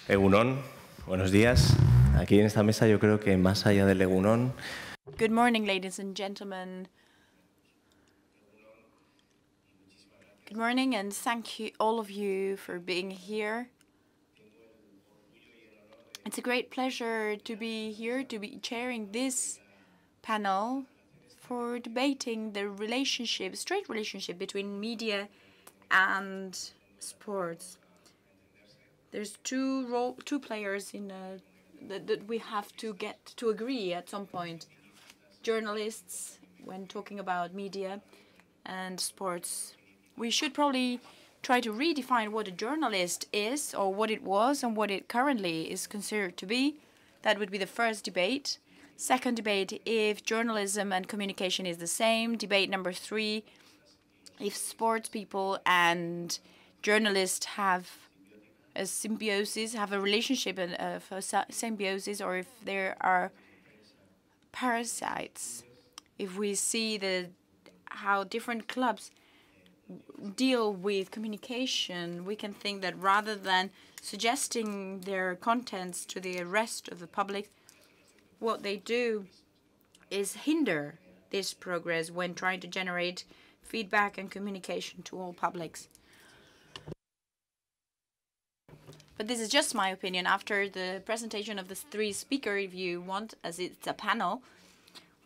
Egunon, buenos días. Aquí en esta mesa yo creo que más allá del Egunon. Good morning, ladies and gentlemen. Good morning, and thank you, all of you, for being here. It's a great pleasure to be here, to be chairing this panel for debating the relationship, straight relationship between media and sports. There's two players in that we have to get to agree at some point. Journalists, when talking about media, and sports. We should probably try to redefine what a journalist is, or what it was, and what it currently is considered to be. That would be the first debate. Second debate, if journalism and communication is the same. Debate number 3, if sports people and journalists have a symbiosis, have a relationship of a symbiosis, or if there are parasites. If we see how different clubs deal with communication, we can think that rather than suggesting their contents to the rest of the public, what they do is hinder this progress when trying to generate feedback and communication to all publics. But this is just my opinion. After the presentation of the 3 speakers, if you want, as it's a panel,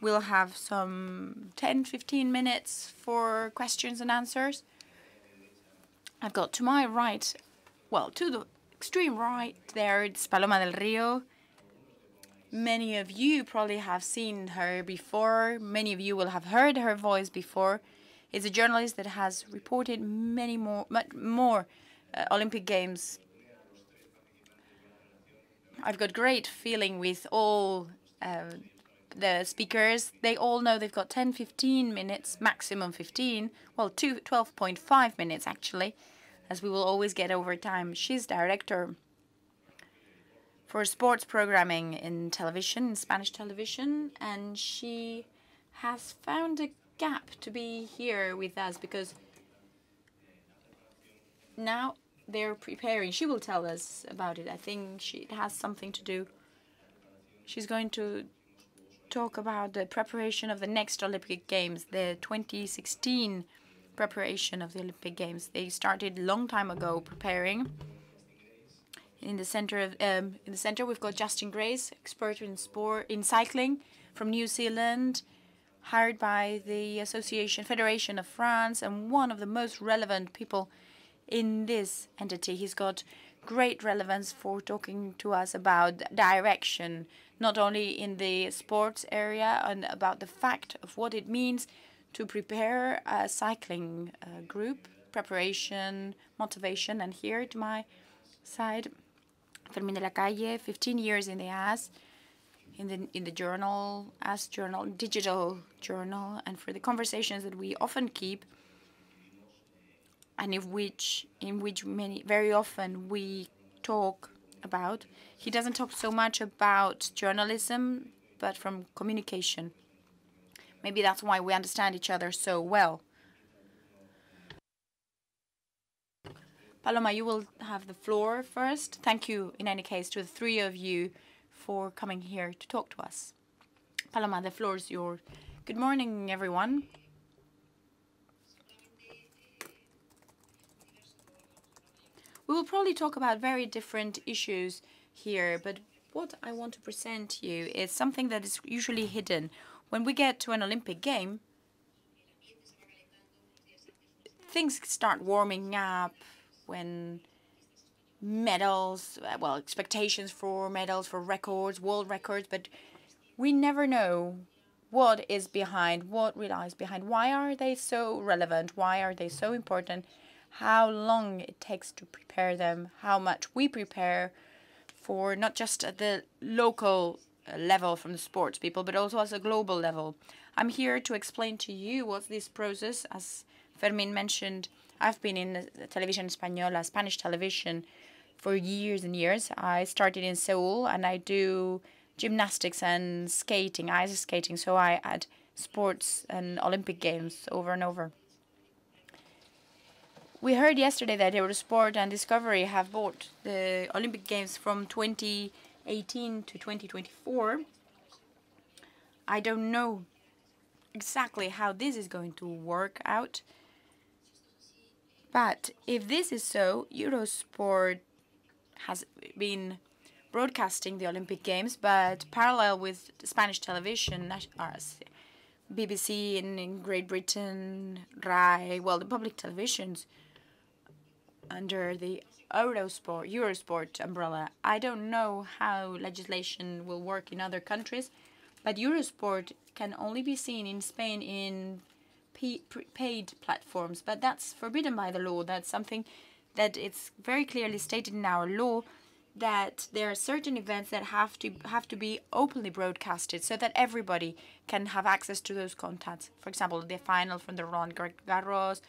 we'll have some 10-15 minutes for questions and answers. I've got to my right, well, to the extreme right there, it's Paloma del Rio. Many of you probably have seen her before. Many of you will have heard her voice before. It's a journalist that has reported much more Olympic Games. I've got great feeling with all the speakers. They all know they've got 10-15 minutes, maximum 15, well, 12.5 minutes actually, as we will always get over time. She's director for sports programming in television, in Spanish television, and she has found a gap to be here with us because now they're preparing. She will tell us about it. I think it has something to do. She's going to talk about the preparation of the next Olympic Games, the 2016 preparation of the Olympic Games. They started a long time ago preparing. In the center, we've got Justin Grace, expert in cycling from New Zealand, hired by the Federation of France, and one of the most relevant people in this entity. He's got great relevance for talking to us about direction, not only in the sports area, and about the fact of what it means to prepare a cycling group, preparation, motivation. And here to my side, Fermi de la Calle, 15 years in the in the journal, digital journal, and for the conversations that we often keep, and in which very often we talk about. He doesn't talk so much about journalism, but from communication. Maybe that's why we understand each other so well. Paloma, you will have the floor first. Thank you, in any case, to the 3 of you for coming here to talk to us. Paloma, the floor is yours. Good morning, everyone. We will probably talk about very different issues here, but what I want to present to you is something that is usually hidden. When we get to an Olympic game, things start warming up when medals, well, expectations for medals, for records, world records, but we never know what is behind, what relies behind. Why are they so relevant? Why are they so important? How long it takes to prepare them, how much we prepare for, not just at the local level from the sports people, but also as a global level. I'm here to explain to you what's this process. As Fermin mentioned, I've been in the television española, Spanish television, for years and years. I started in Seoul, and I do gymnastics and skating, ice skating, so I had sports and Olympic Games over and over. We heard yesterday that Eurosport and Discovery have bought the Olympic Games from 2018 to 2024. I don't know exactly how this is going to work out. But if this is so, Eurosport has been broadcasting the Olympic Games, but parallel with Spanish television, BBC in Great Britain, RAI, well, the public televisions under the Eurosport umbrella. I don't know how legislation will work in other countries, but Eurosport can only be seen in Spain in paid platforms, but that's forbidden by the law. That's something that it's very clearly stated in our law, that there are certain events that have to be openly broadcasted so that everybody can have access to those contents. For example, the final from the Roland Garros,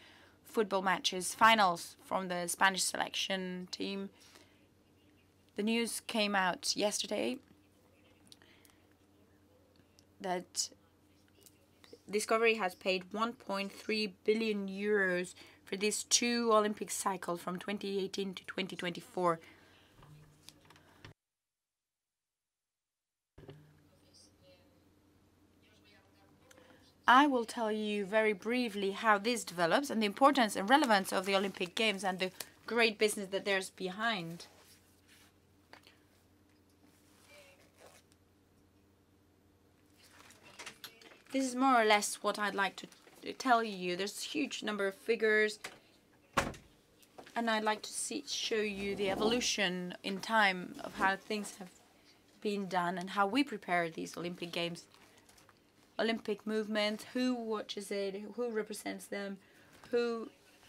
football matches, finals from the Spanish selection team. The news came out yesterday that Discovery has paid 1.3 billion euros for these two Olympic cycles from 2018 to 2024. I will tell you very briefly how this develops and the importance and relevance of the Olympic Games and the great business that there's behind. This is more or less what I'd like to tell you. There's a huge number of figures, and I'd like to show you the evolution in time of how things have been done and how we prepare these Olympic Games. Olympic movement, who watches it, who represents them,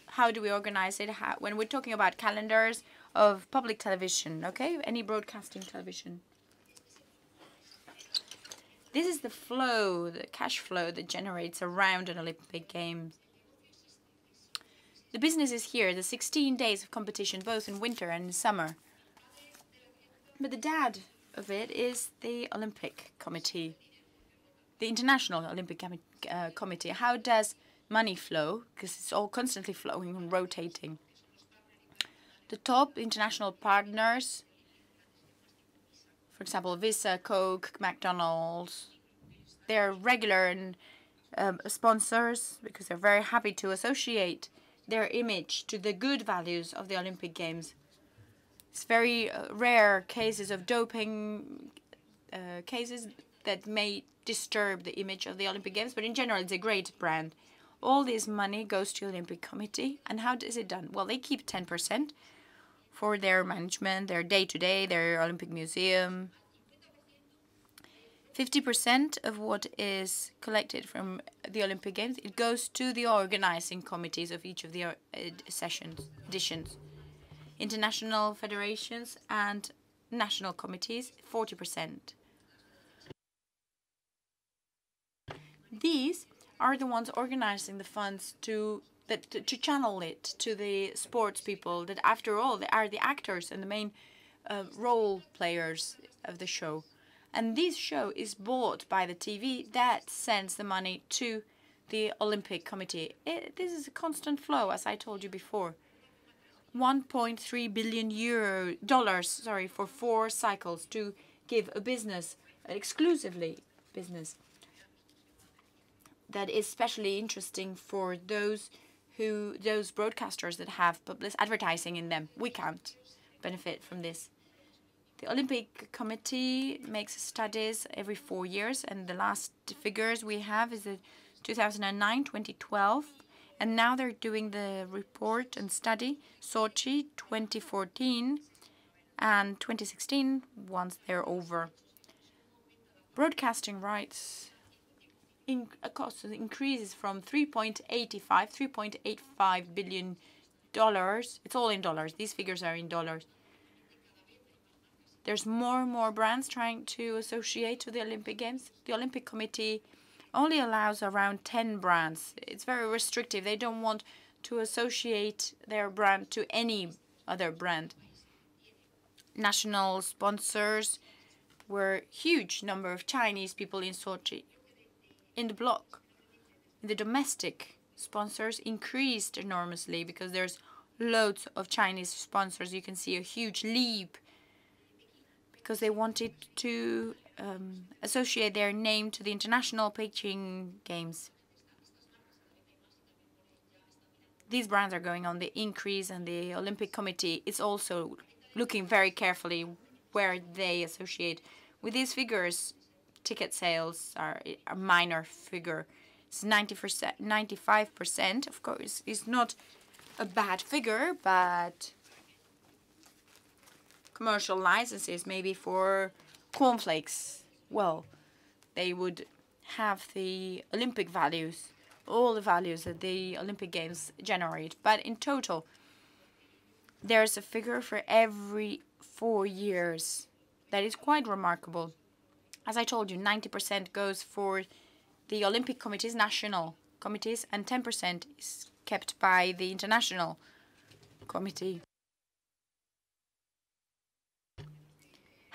how do we organize it, when we're talking about calendars of public television, okay, any broadcasting television. This is the flow, the cash flow that generates around an Olympic Games. The business is here, the 16 days of competition, both in winter and in summer. But the dad of it is the Olympic Committee. The International Olympic Committee. How does money flow? Because it's all constantly flowing and rotating. The top international partners, for example, Visa, Coke, McDonald's, they're regular and sponsors because they're very happy to associate their image to the good values of the Olympic Games. It's very rare cases of doping cases that may disturb the image of the Olympic Games, but in general, it's a great brand. All this money goes to the Olympic Committee, and how is it done? Well, they keep 10% for their management, their day-to-day, their Olympic Museum. 50% of what is collected from the Olympic Games, it goes to the organizing committees of each of the editions. International federations and national committees, 40%. These are the ones organizing the funds to channel it to the sports people that, after all, they are the actors and the main role players of the show. And this show is bought by the TV that sends the money to the Olympic Committee. This is a constant flow, as I told you before. $1.3 billion for 4 cycles to give a business, exclusively business, that is especially interesting for those broadcasters that have public advertising in them. We can't benefit from this. The Olympic Committee makes studies every 4 years, and the last figures we have is the 2009, 2012, and now they're doing the report and study Sochi 2014 and 2016 once they're over. Broadcasting rights cost increases from $3.85 billion. It's all in dollars. These figures are in dollars. There's more and more brands trying to associate to the Olympic Games. The Olympic Committee only allows around 10 brands. It's very restrictive. They don't want to associate their brand to any other brand. National sponsors were huge number of Chinese people in Sochi. In the domestic sponsors increased enormously because there's loads of Chinese sponsors. You can see a huge leap because they wanted to associate their name to the International Beijing Games. These brands are going on the increase, and the Olympic Committee is also looking very carefully where they associate with these figures. Ticket sales are a minor figure. It's 90%, 95%. Of course, it's not a bad figure, but commercial licenses, maybe for cornflakes, well, they would have the Olympic values, all the values that the Olympic Games generate. But in total, there's a figure for every 4 years. That is quite remarkable. As I told you, 90% goes for the Olympic Committee's national committees, and 10% is kept by the International Committee.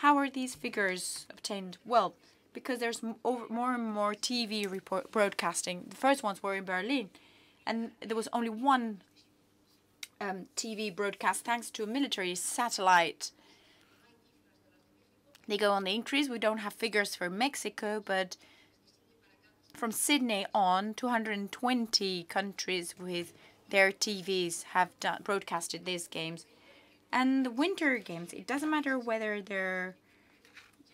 How are these figures obtained? Well, because there's more and more TV broadcasting. The first ones were in Berlin, and there was only one TV broadcast thanks to a military satellite. They go on the increase. We don't have figures for Mexico, but from Sydney on, 220 countries with their TVs have broadcasted these games. And the Winter Games, it doesn't matter whether they're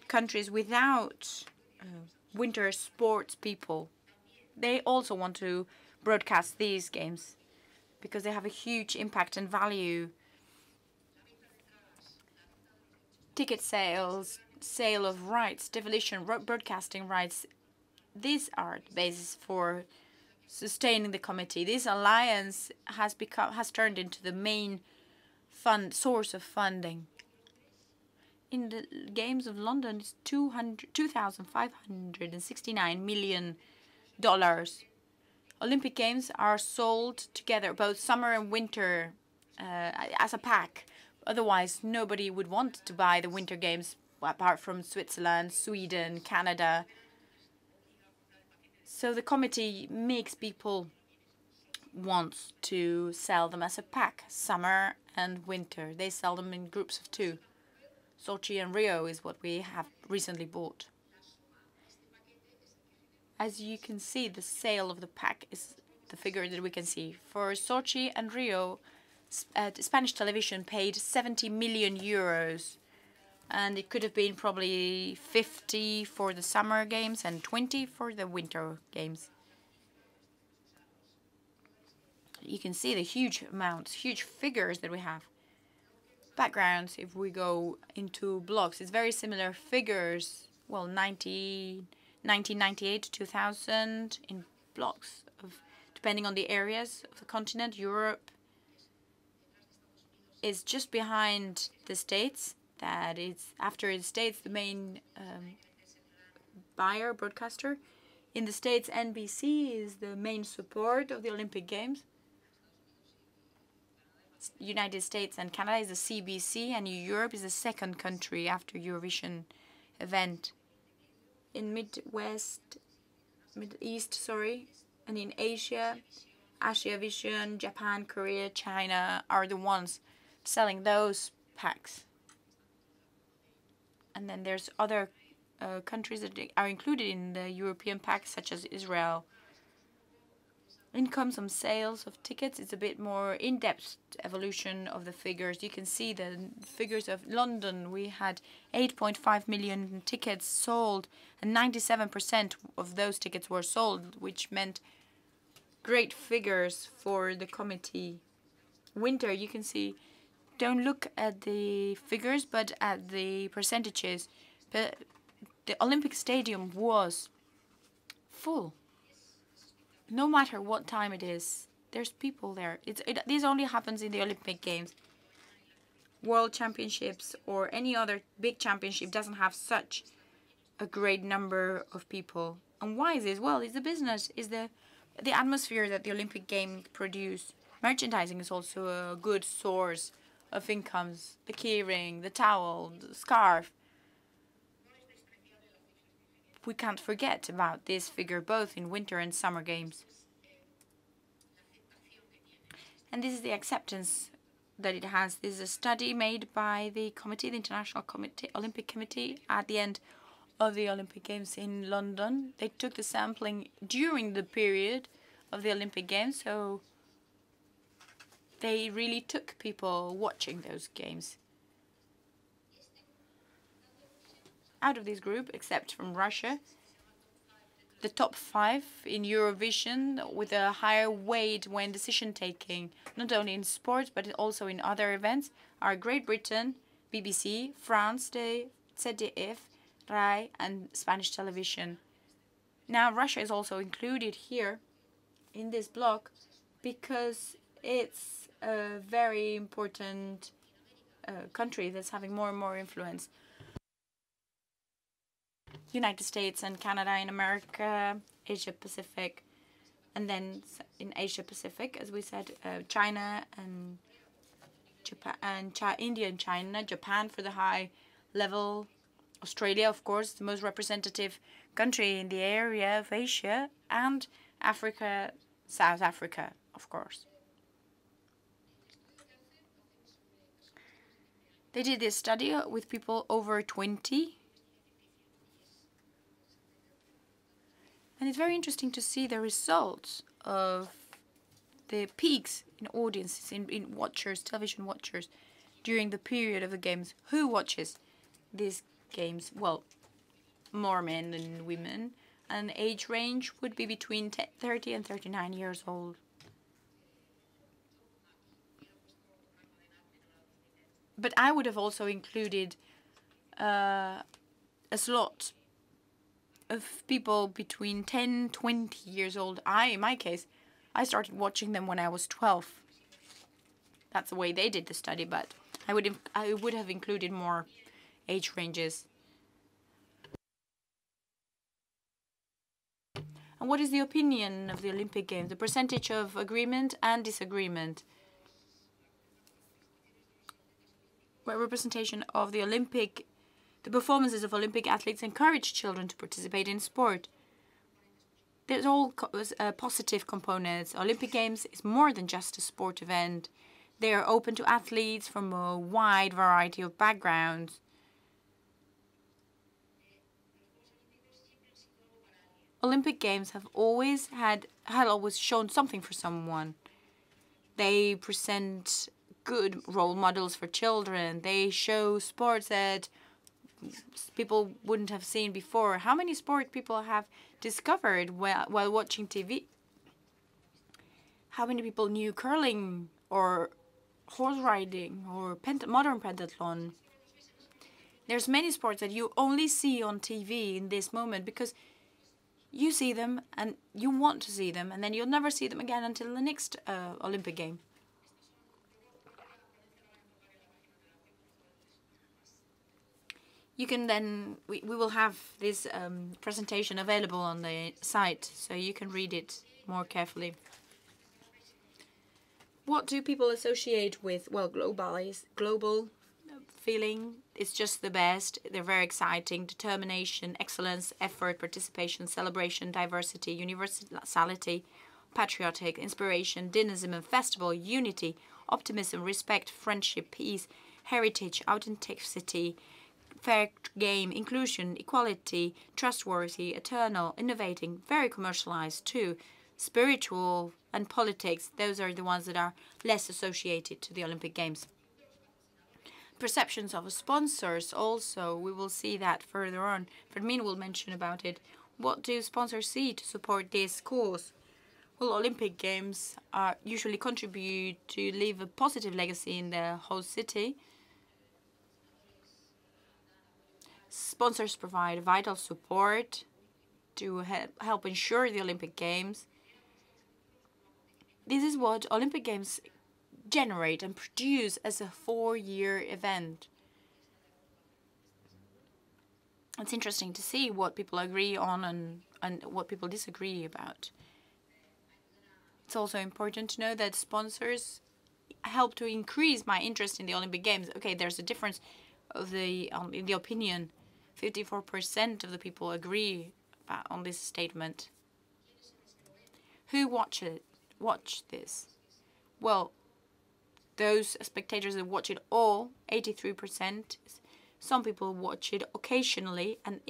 countries without winter sports people. They also want to broadcast these games because they have a huge impact and value. Ticket sales, sale of rights, devolution, broadcasting rights, these are the basis for sustaining the committee. This alliance has turned into the main source of funding. In the Games of London, it's $2,569 million. Olympic Games are sold together, both summer and winter, as a pack. Otherwise, nobody would want to buy the Winter Games, apart from Switzerland, Sweden, Canada. So the committee makes people want to sell them as a pack, summer and winter. They sell them in groups of 2. Sochi and Rio is what we have recently bought. As you can see, the sale of the pack is the figure that we can see. For Sochi and Rio, Spanish television paid 70 million euros. And it could have been probably 50 for the summer games and 20 for the winter games. You can see the huge amounts, huge figures that we have. Backgrounds, if we go into blocks, it's very similar figures. Well, 1998 to 2000 in blocks, depending on the areas of the continent. Europe is just behind the States. That it's after the States the main broadcaster. In the States, NBC is the main support of the Olympic Games. United States and Canada is the CBC, and Europe is the second country after Eurovision event. In Middle East, and in Asia, Asia Vision, Japan, Korea, China are the ones selling those packs. And then there's other countries that are included in the European pack, such as Israel. Incomes from sales of tickets, it's a bit more in-depth evolution of the figures. You can see the figures of London. We had 8.5 million tickets sold, and 97% of those tickets were sold, which meant great figures for the committee. Winter, you can see, don't look at the figures, but at the percentages. But the Olympic Stadium was full. No matter what time it is, there's people there. This only happens in the Olympic Games. World Championships or any other big championship doesn't have such a great number of people. And why is this? Well, it's the business, it's the atmosphere that the Olympic Games produce. Merchandising is also a good source of incomes. The keyring, the towel, the scarf. We can't forget about this figure both in winter and summer games. And this is the acceptance that it has. This is a study made by the committee, the International Olympic Committee, at the end of the Olympic Games in London. They took the sampling during the period of the Olympic Games, so they really took people watching those games. Out of this group, except from Russia, the top 5 in Eurovision with a higher weight when decision taking, not only in sports but also in other events, are Great Britain, BBC, France, the ZDF, RAI, and Spanish television. Now Russia is also included here in this block because it's a very important country that's having more and more influence. United States and Canada in America, Asia Pacific, and then in Asia Pacific, as we said, China and Japan, and India and China, Japan for the high level, Australia, of course, the most representative country in the area of Asia, and Africa, South Africa, of course. They did this study with people over 20. And it's very interesting to see the results of the peaks in audiences, in watchers, television watchers, during the period of the games. Who watches these games? Well, more men than women. And age range would be between 30 and 39 years old. But I would have also included a slot of people between 10, 20 years old. In my case, I started watching them when I was 12. That's the way they did the study, but I would have included more age ranges. And what is the opinion of the Olympic Games? The percentage of agreement and disagreement. Where representation of the performances of Olympic athletes encourage children to participate in sport. There's all positive components. Olympic Games is more than just a sport event. They are open to athletes from a wide variety of backgrounds. Olympic Games have always shown something for someone. They present good role models for children. They show sports that people wouldn't have seen before. How many sport people have discovered while watching TV? How many people knew curling or horse riding or modern pentathlon? There's many sports that you only see on TV in this moment because you see them and you want to see them, and then you'll never see them again until the next Olympic game. You can then, we will have this presentation available on the site, so you can read it more carefully. What do people associate with? Well, global feeling. It's just the best. They're very exciting. Determination, excellence, effort, participation, celebration, diversity, universality, patriotic, inspiration, dynamism, festival, unity, optimism, respect, friendship, peace, heritage, authenticity, fair game, inclusion, equality, trustworthy, eternal, innovating, very commercialized too, spiritual and politics. Those are the ones that are less associated to the Olympic Games. Perceptions of sponsors also, we will see that further on. Fermi will mention about it. What do sponsors see to support this cause? Well, Olympic Games usually contribute to leave a positive legacy in the host city. Sponsors provide vital support to help ensure the Olympic Games. This is what Olympic Games generate and produce as a 4-year event. It's interesting to see what people agree on and what people disagree about. It's also important to know that sponsors help to increase my interest in the Olympic Games. Okay, there's a difference of in the opinion. 54% of the people agree on this statement. Who watch this? Well, those spectators that watch it all, 83%. Some people watch it occasionally, and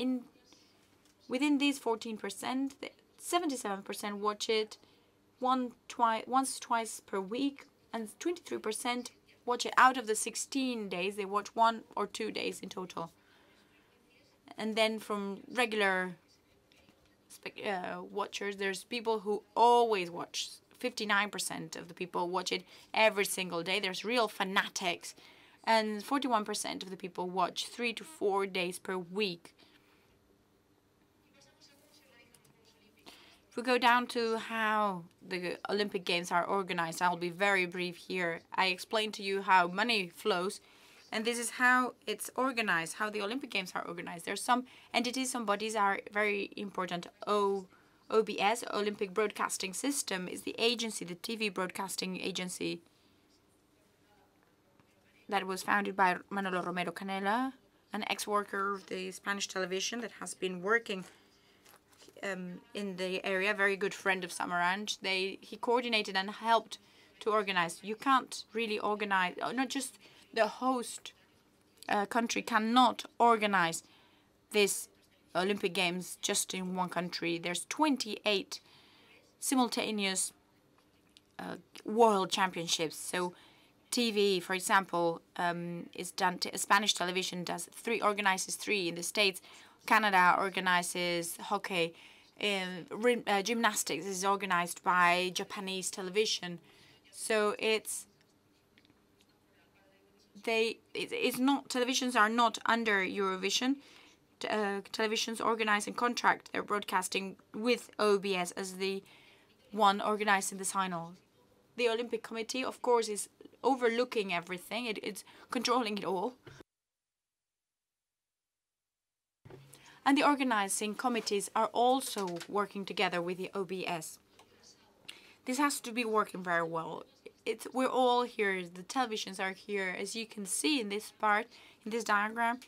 within these 14%, 77% watch it once, twice per week, and 23% watch it out of the 16 days. They watch 1 or 2 days in total. And then from regular watchers, there's people who always watch. 59% of the people watch it every single day. There's real fanatics. And 41% of the people watch 3 to 4 days per week. If we go down to how the Olympic Games are organized, I'll be very brief here. I explained to you how money flows, and this is how it's organized, how the Olympic Games are organized. There's some entities, some bodies are very important. OBS, Olympic Broadcasting System, is the agency, the TV broadcasting agency that was founded by Manolo Romero Canela, an ex-worker of the Spanish television that has been working in the area, very good friend of Samaranch. He coordinated and helped to organize. You can't really organize, not just the host country cannot organize this Olympic Games just in one country. There's 28 simultaneous world championships. So TV, for example, is done. Spanish television organizes three in the States. Canada organizes hockey. Gymnastics is organized by Japanese television. So it's not, televisions are not under Eurovision. Televisions organize and contract their broadcasting with OBS as the one organizing the final. The Olympic Committee, of course, is overlooking everything. It's controlling it all. And the organizing committees are also working together with the OBS. This has to be working very well. We're all here. The televisions are here. As you can see in this part, in this diagram,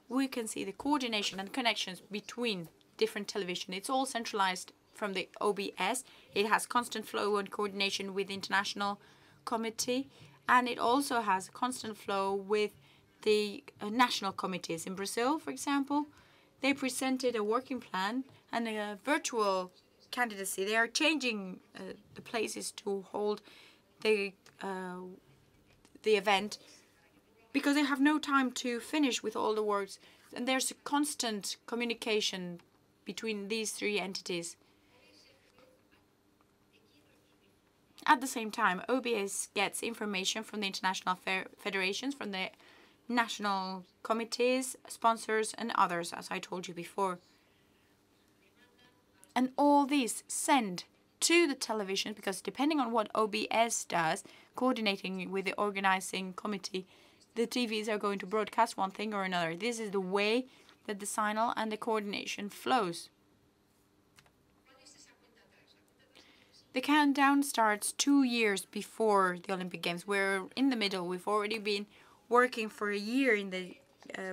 we can see the coordination and connections between different television. It's all centralized from the OBS. It has constant flow and coordination with the International Committee, and it also has constant flow with the national committees. In Brazil, for example, they presented a working plan and a virtual candidacy. They are changing the places to hold the event because they have no time to finish with all the works. And there's a constant communication between these three entities. At the same time, OBS gets information from the international federations, from the national committees, sponsors, and others, as I told you before. And all these send to the television, because depending on what OBS does, coordinating with the organizing committee, the TVs are going to broadcast one thing or another. This is the way that the signal and the coordination flows. The countdown starts 2 years before the Olympic Games. We're in the middle. We've already been working for a year in the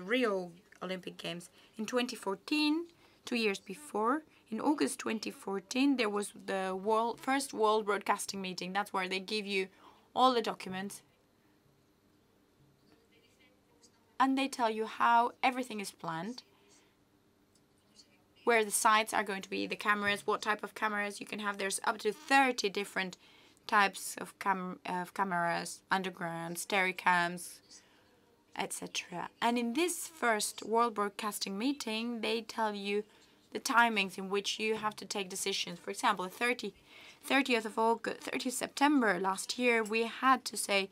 Rio Olympic Games. In 2014, 2 years before, in August 2014, there was the first World Broadcasting meeting. That's where they give you all the documents. And they tell you how everything is planned, where the sites are going to be, the cameras, what type of cameras you can have. There's up to 30 different types of cameras, underground, Steadicams, etc. And in this first World Broadcasting meeting, they tell you the timings in which you have to take decisions. For example, 30th of August, 30th September last year, we had to say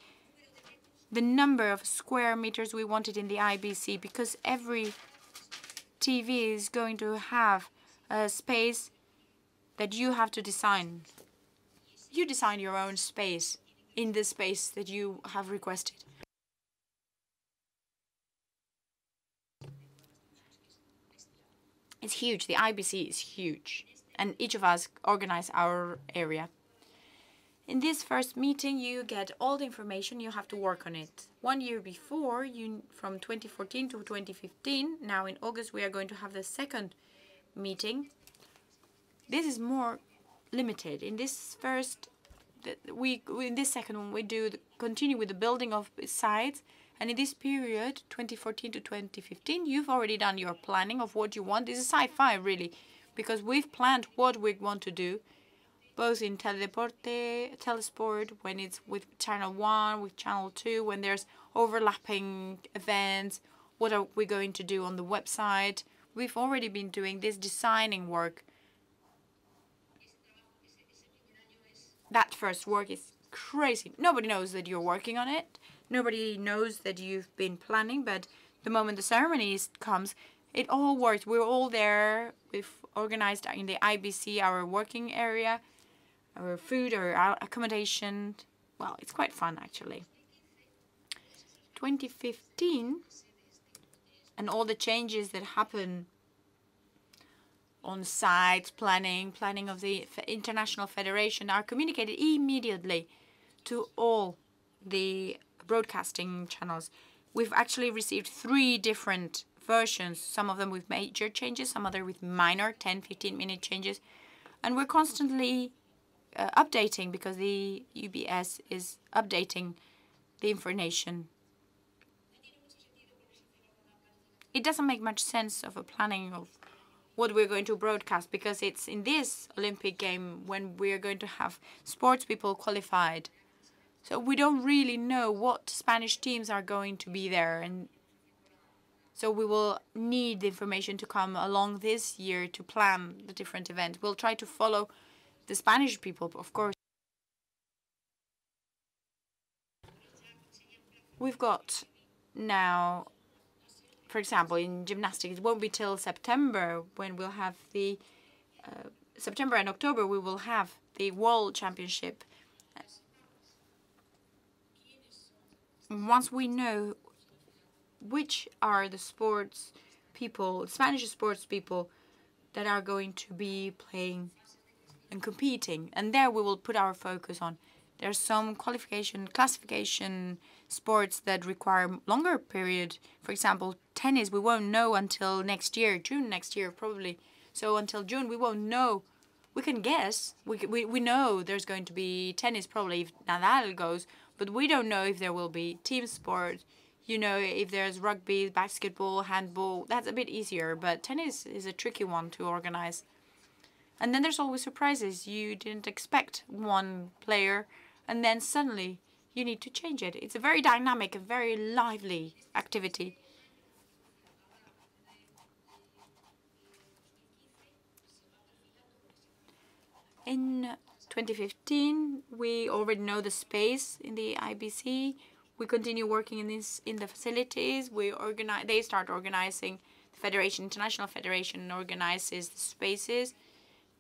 the number of square meters we wanted in the IBC, because every TV is going to have a space that you have to design. You design your own space in the space that you have requested. It's huge. The IBC is huge. And each of us organize our area. In this first meeting, you get all the information. You have to work on it. 1 year before, from 2014 to 2015, now in August, we are going to have the second meeting. This is more limited. In this first in this second one we continue with the building of sites, and in this period 2014 to 2015 you've already done your planning of what you want. This is sci-fi really, because we've planned what we want to do, both in Teledeporte, Telesport, when it's with Channel 1, with Channel 2, when there's overlapping events, what are we going to do on the website. We've already been doing this designing work. That first work is crazy. Nobody knows that you're working on it. Nobody knows that you've been planning, but the moment the ceremony comes, it all works. We're all there. We've organized in the IBC our working area, our food, our accommodation. Well, it's quite fun actually. 2015 and all the changes that happen on site, planning of the International Federation are communicated immediately to all the broadcasting channels. We've actually received 3 different versions, some of them with major changes, some other with minor 10-15-minute changes. And we're constantly updating, because the UBS is updating the information. It doesn't make much sense of a planning of what we're going to broadcast, because it's in this Olympic game when we're going to have sports people qualified. So we don't really know what Spanish teams are going to be there, and so we will need the information to come along this year to plan the different events. We'll try to follow the Spanish people, of course. We've got now, for example, in gymnastics, it won't be till September when we'll have the September and October we will have the World Championship. Once we know which are the sports people, Spanish sports people, that are going to be playing and competing, and there we will put our focus on. There's some classification sports that require longer period. For example, tennis, we won't know until next year, June next year probably. So until June, we won't know. We can guess. We know there's going to be tennis probably if Nadal goes, but we don't know if there will be team sport. You know, if there's rugby, basketball, handball, that's a bit easier. But tennis is a tricky one to organize. And then there's always surprises. You didn't expect one player, and then suddenly you need to change it. It's a very dynamic and very lively activity. In 2015, we already know the space in the IBC. We continue working in the facilities. They start organizing. The Federation, International Federation, organizes the spaces.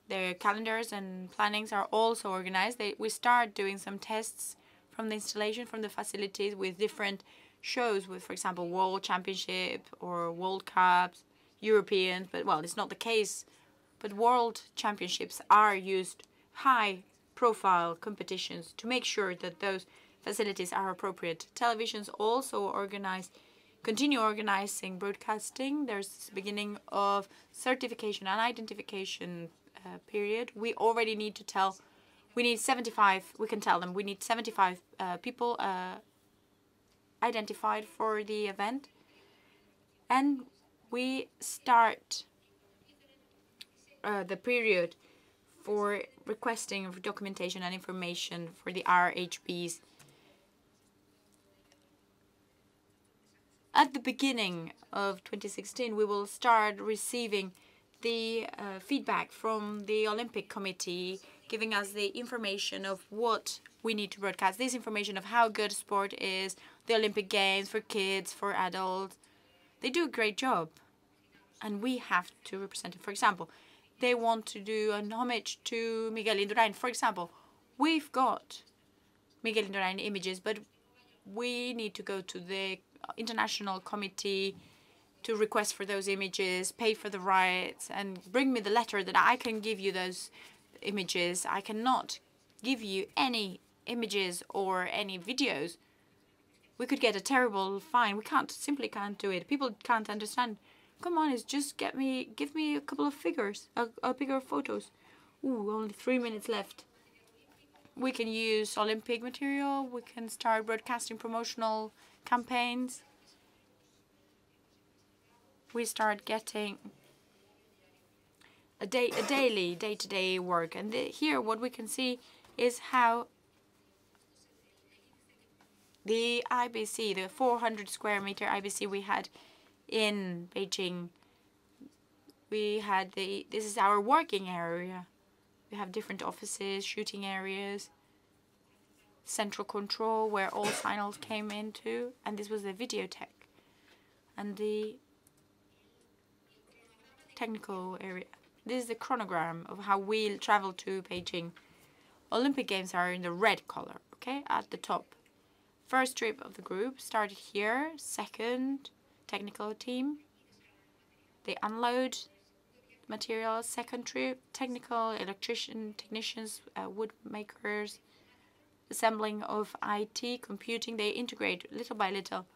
Their calendars and plannings are also organized. We start doing some tests from the installation, from the facilities, with different shows, with, for example, World Championship or World Cups, Europeans. But, well, it's not the case. But World Championships are used, high-profile competitions, to make sure that those facilities are appropriate. Televisions also continue organizing broadcasting. There's the beginning of certification and identification period. We already need to tell. We need 75. We can tell them we need 75 people identified for the event, and we start the period for requesting of documentation and information for the RHBs. At the beginning of 2016, we will start receiving the feedback from the Olympic Committee, giving us the information of what we need to broadcast. This information of how good sport is, the Olympic Games for kids, for adults. They do a great job, and we have to represent it. For example, they want to do an homage to Miguel Indurain. For example, we've got Miguel Indurain images, but we need to go to the International Committee to request for those images, pay for the rights, and bring me the letter that I can give you those images. I cannot give you any images or any videos. We could get a terrible fine. We simply can't do it. People can't understand. Come on, it's just give me a couple of figures, a bigger photos. Ooh, only 3 minutes left. We can use Olympic material. We can start broadcasting promotional campaigns. We start getting a daily, day-to-day work. And here what we can see is how the IBC, the 400 square meter IBC we had in Beijing, this is our working area. We have different offices, shooting areas, central control where all signals came into, and this was the videotech and the technical area. This is the chronogram of how we travel to Beijing. Olympic Games are in the red color, okay, at the top. First trip of the group started here, second technical team. They unload materials, second trip, technical, technicians, wood makers, assembling of IT, computing, they integrate little by little.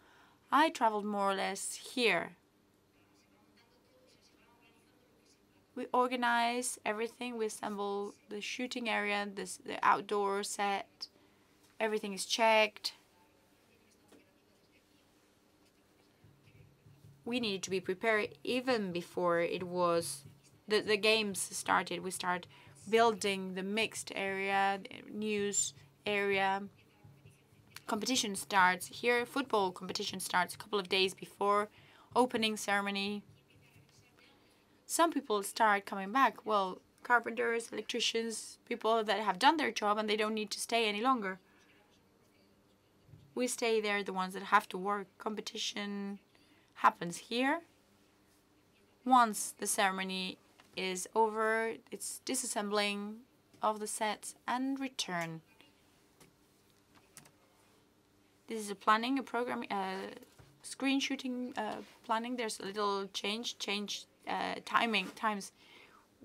I traveled more or less here. We organize everything, we assemble the shooting area, the outdoor set, everything is checked. We needed to be prepared even before the games started. We start building the mixed area, the news area. Competition starts here. Football competition starts a couple of days before opening ceremony. Some people start coming back. Well, carpenters, electricians, people that have done their job and they don't need to stay any longer. We stay there, the ones that have to work. Competition happens here. Once the ceremony is over, it's disassembling of the sets and return. This is a planning, a program, screen shooting planning. There's a little times.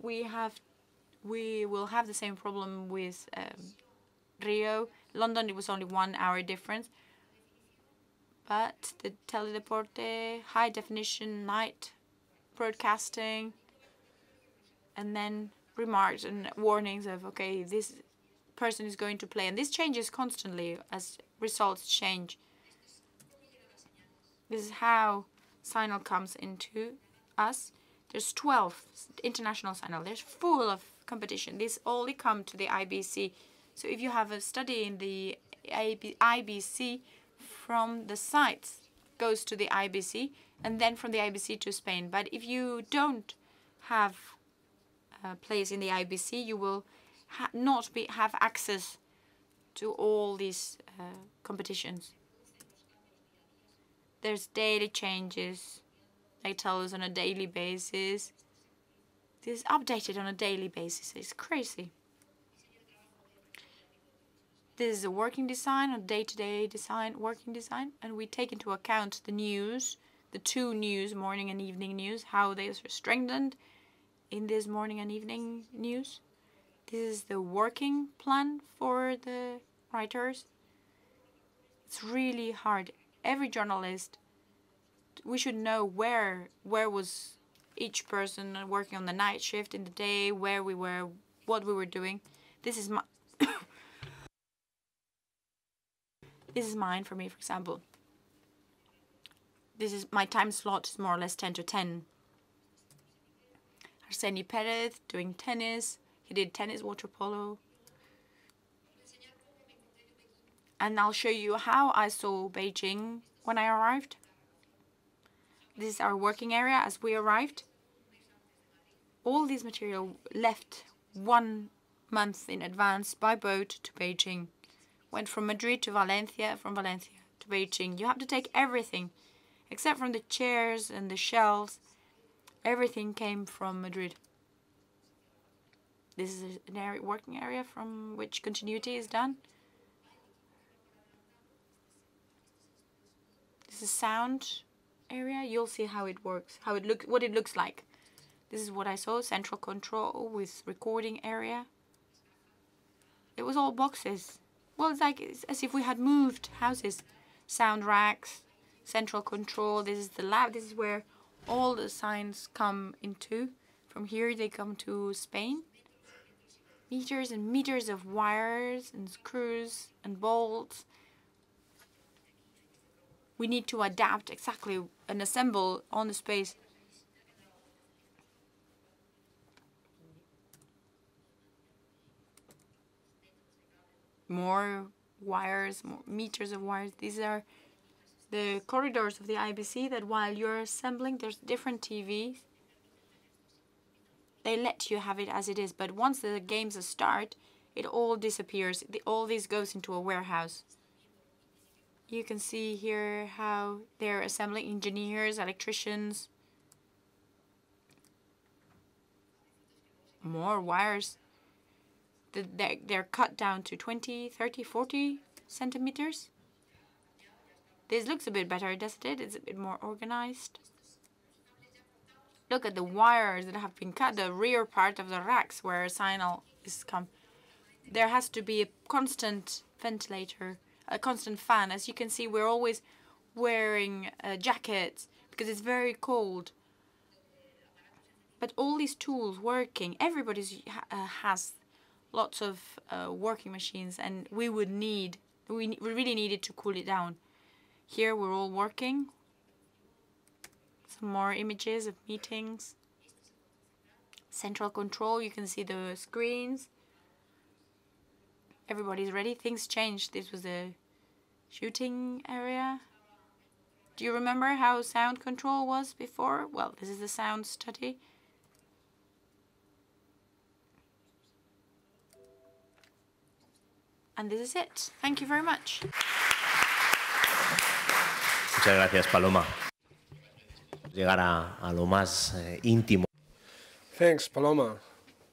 We will have the same problem with Rio. London, it was only 1 hour difference. But the teledeporte, high definition night broadcasting, and then remarks and warnings of, okay, this person is going to play. And this changes constantly as results change. This is how signal comes into us. There's 12 international signal. There's full of competition. These only come to the IBC. So if you have a study in the IBC, from the sites goes to the IBC, and then from the IBC to Spain. But if you don't have a place in the IBC, you will not have access to all these competitions. There's daily changes. They tell us on a daily basis. This is updated on a daily basis. It's crazy. This is a working design, a day-to-day design, working design, and we take into account the news, the two news, morning and evening news, how they are strengthened in this morning and evening news. This is the working plan for the writers. It's really hard. Every journalist, we should know where was each person working on the night shift in the day, where we were, what we were doing. This is my this is mine for me, for example. This is my time slot is more or less 10 to 10. Arseny Perez doing tennis. He did tennis, water polo. And I'll show you how I saw Beijing when I arrived. This is our working area as we arrived. All this material left 1 month in advance by boat to Beijing. Went from Madrid to Valencia, from Valencia to Beijing. You have to take everything, except from the chairs and the shelves. Everything came from Madrid. This is an area, working area from which continuity is done. This is sound area. You'll see how it works, what it looks like. This is what I saw, central control with recording area. It was all boxes. Well, it's as if we had moved houses. Sound racks, central control. This is the lab. This is where all the signs come into. From here they come to Spain. meters and meters of wires and screws and bolts. We need to adapt exactly and assemble on the space. More wires, more meters of wires. These are the corridors of the IBC that while you're assembling, there's different TVs. They let you have it as it is, but once the games start, it all disappears. All this goes into a warehouse. You can see here how they're assembling engineers, electricians. More wires. They're cut down to 20, 30, 40 centimeters. This looks a bit better, doesn't it? It's a bit more organized. Look at the wires that have been cut, the rear part of the racks where a signal is come. There has to be a constant ventilator, a constant fan. As you can see, we're always wearing jackets because it's very cold. But all these tools working, everybody has lots of working machines, and we really needed to cool it down. Here we're all working. Some more images of meetings. Central control, you can see the screens. Everybody's ready. Things changed. This was the shooting area. Do you remember how sound control was before? Well, this is the sound study. And this is it. Thank you very much. Muchas gracias, Paloma. Llegar a lo más íntimo. Thanks, Paloma.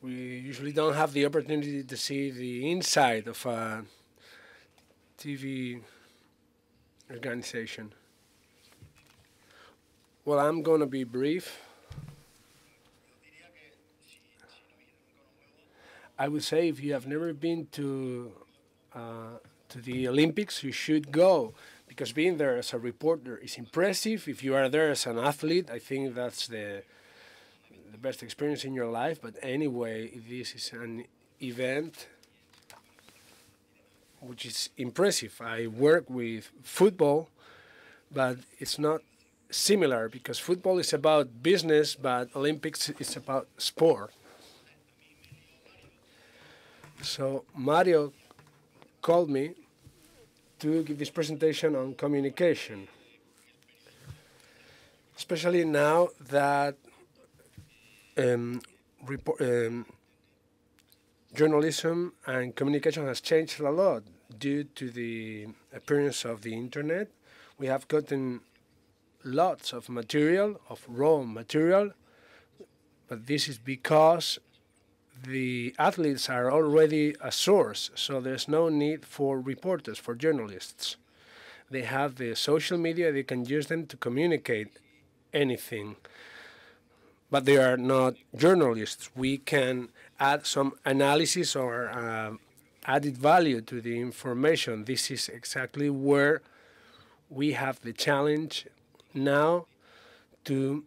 We usually don't have the opportunity to see the inside of a TV organization. Well, I'm going to be brief. I would say if you have never been to the Olympics, you should go, because being there as a reporter is impressive. If you are there as an athlete, I think that's the best experience in your life. But anyway, this is an event which is impressive. I work with football, but it's not similar because football is about business, but Olympics is about sport. So Mario called me to give this presentation on communication, especially now that journalism and communication has changed a lot due to the appearance of the internet. We have gotten lots of material, of raw material, but this is because the athletes are already a source, so there's no need for reporters, for journalists. They have the social media, they can use them to communicate anything. But they are not journalists. We can add some analysis or added value to the information. This is exactly where we have the challenge now to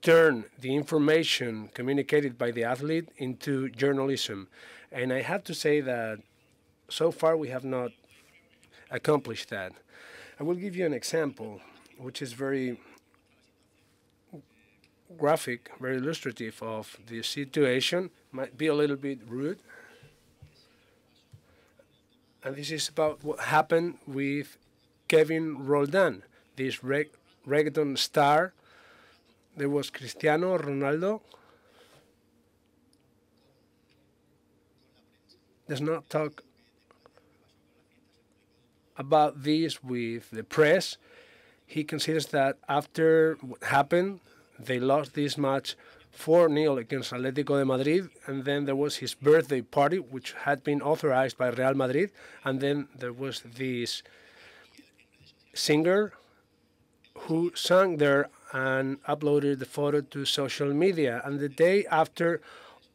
turn the information communicated by the athlete into journalism. And I have to say that so far we have not accomplished that. I will give you an example, which is very graphic, very illustrative of the situation. Might be a little bit rude. And this is about what happened with Kevin Roldan, this reggaeton star. There was Cristiano Ronaldo. Does not talk about this with the press. He considers that after what happened, they lost this match 4-0 against Atletico de Madrid, and then there was his birthday party, which had been authorized by Real Madrid, and then there was this singer who sang there and uploaded the photo to social media. And the day after,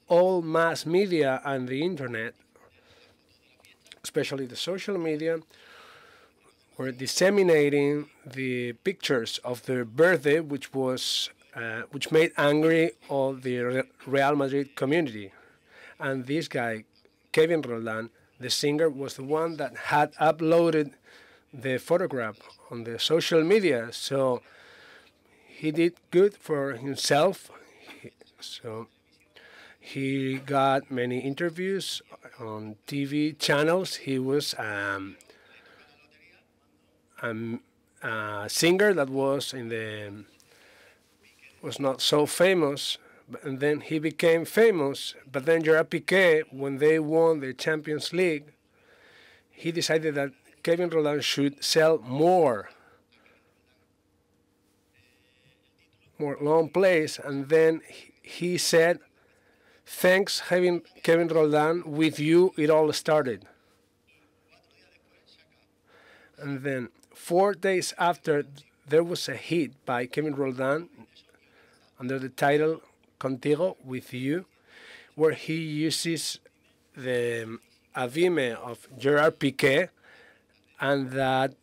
all mass media and the internet, especially the social media, were disseminating the pictures of their birthday, which made angry all the Real Madrid community. And this guy, Kevin Roldan, the singer, was the one that had uploaded the photograph on the social media. So he did good for himself. So he got many interviews on TV channels. He was a singer that was not so famous, and then he became famous. But then Gerard Piqué, when they won the Champions League, he decided that Kevin Roldan should sell more long plays, and then he said, "Thanks, having Kevin Roldan, with you it all started." And then 4 days after, there was a hit by Kevin Roldan under the title Contigo, with you, where he uses the Avime of Gerard Piqué, and that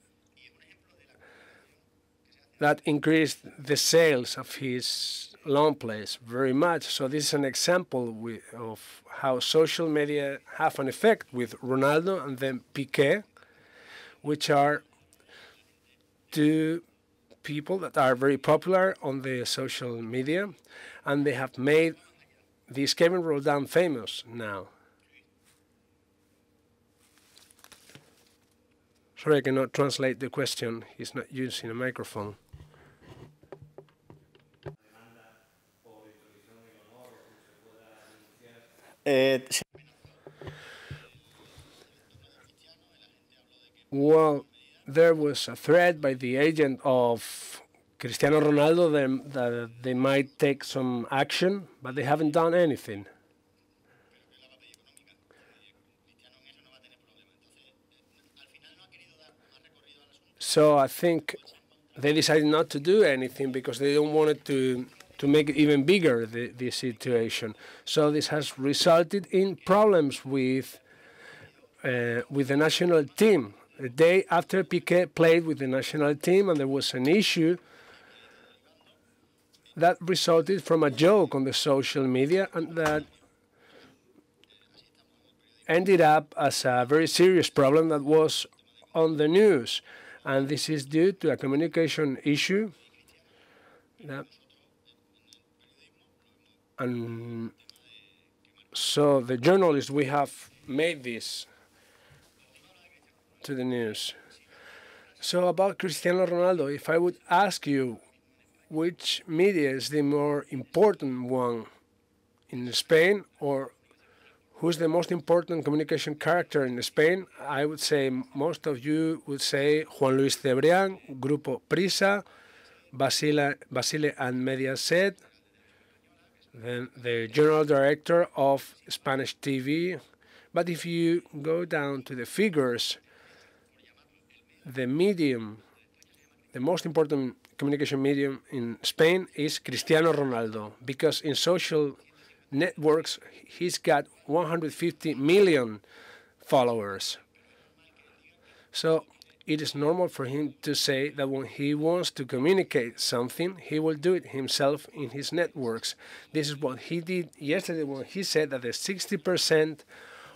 increased the sales of his long plays very much. So this is an example of how social media have an effect with Ronaldo and then Piqué, which are two people that are very popular on the social media, and they have made this Kevin Roldan famous now. Sorry, I cannot translate the question. He's not using a microphone. Well, there was a threat by the agent of Cristiano Ronaldo that they might take some action, but they haven't done anything. So I think they decided not to do anything because they don't want it to make it even bigger, the situation. So this has resulted in problems with the national team. The day after Piqué played with the national team, and there was an issue that resulted from a joke on the social media, and that ended up as a very serious problem that was on the news. And this is due to a communication issue. And so the journalists, we have made this to the news. So about Cristiano Ronaldo, if I would ask you which media is the more important one in Spain, or who's the most important communication character in Spain, I would say most of you would say Juan Luis Cebrián, Grupo Prisa, Basile and Mediaset, then the general director of Spanish TV. But if you go down to the figures, the most important communication medium in Spain is Cristiano Ronaldo, because in social networks he's got 150 million followers. So it is normal for him to say that when he wants to communicate something, he will do it himself in his networks. This is what he did yesterday when he said that the 60%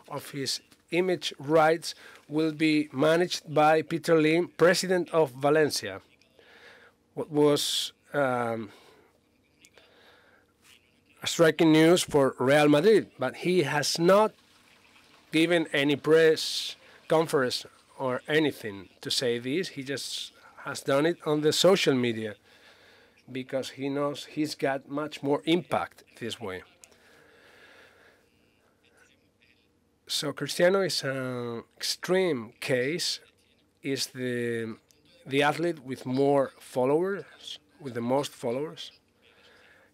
of his image rights will be managed by Peter Lim, president of Valencia. What was striking news for Real Madrid, but he has not given any press conference or anything to say this. He just has done it on the social media because he knows he's got much more impact this way. So Cristiano is an extreme case, is the athlete with more followers, with the most followers.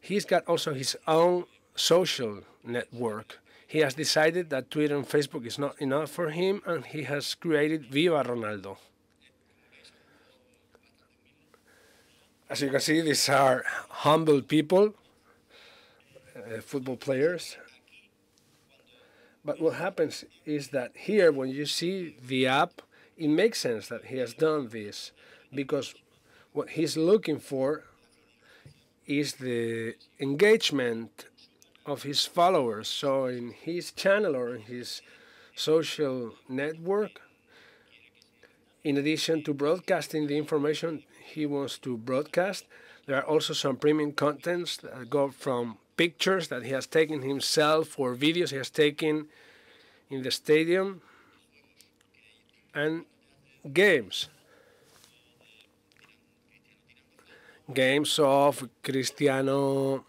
He's got also his own social network. He has decided that Twitter and Facebook is not enough for him, and he has created Viva Ronaldo. As you can see, these are humble people, football players. But what happens is that here, when you see the app, it makes sense that he has done this, because what he's looking for is the engagement of his followers. So in his channel or in his social network, in addition to broadcasting the information he wants to broadcast, there are also some premium contents that go from pictures that he has taken himself or videos he has taken in the stadium and games. Games of Cristiano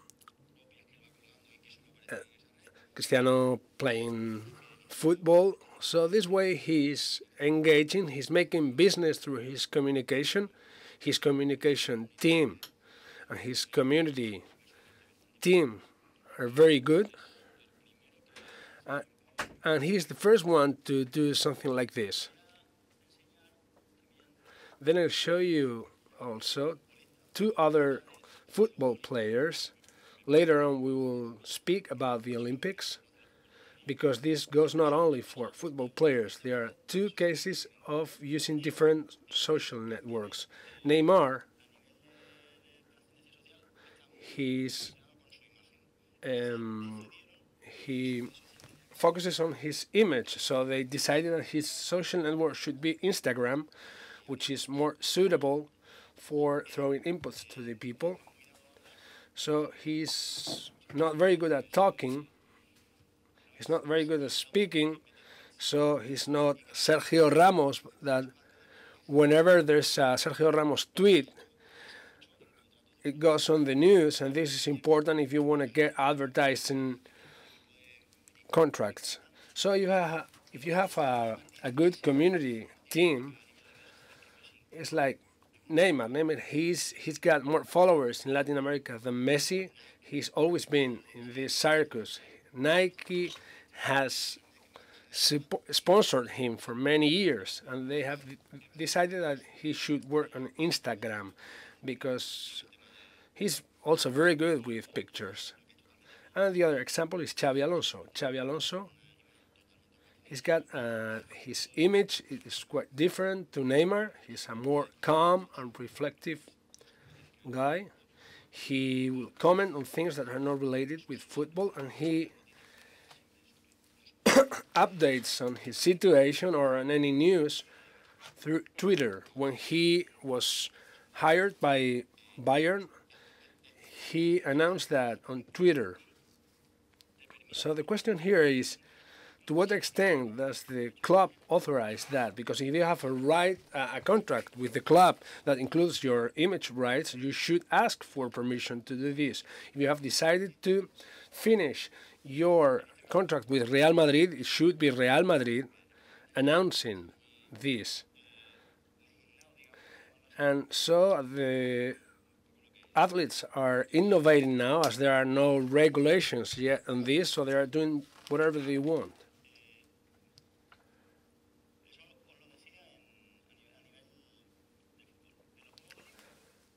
playing football. So this way he's engaging, he's making business through his communication team and his community team are very good. And he's the first one to do something like this. Then I'll show you also two other football players. Later on we will speak about the Olympics, because this goes not only for football players. There are two cases of using different social networks. Neymar, he focuses on his image, so they decided that his social network should be Instagram, which is more suitable for throwing inputs to the people. So he's not very good at talking, he's not very good at speaking, so he's not Sergio Ramos, that whenever there's a Sergio Ramos tweet, it goes on the news, and this is important if you want to get advertising contracts. So if you have a good community team, it's like Neymar, he's got more followers in Latin America than Messi. He's always been in this circus. Nike has sponsored him for many years, and they have decided that he should work on Instagram because he's also very good with pictures. And the other example is Xabi Alonso. Xabi Alonso, he's got his image is quite different to Neymar. He's a more calm and reflective guy. He will comment on things that are not related with football, and he updates on his situation or on any news through Twitter. When he was hired by Bayern, he announced that on Twitter. So the question here is, to what extent does the club authorize that? Because if you have a contract with the club that includes your image rights, you should ask for permission to do this. If you have decided to finish your contract with Real Madrid, it should be Real Madrid announcing this. And so the athletes are innovating now, as there are no regulations yet on this, so they are doing whatever they want.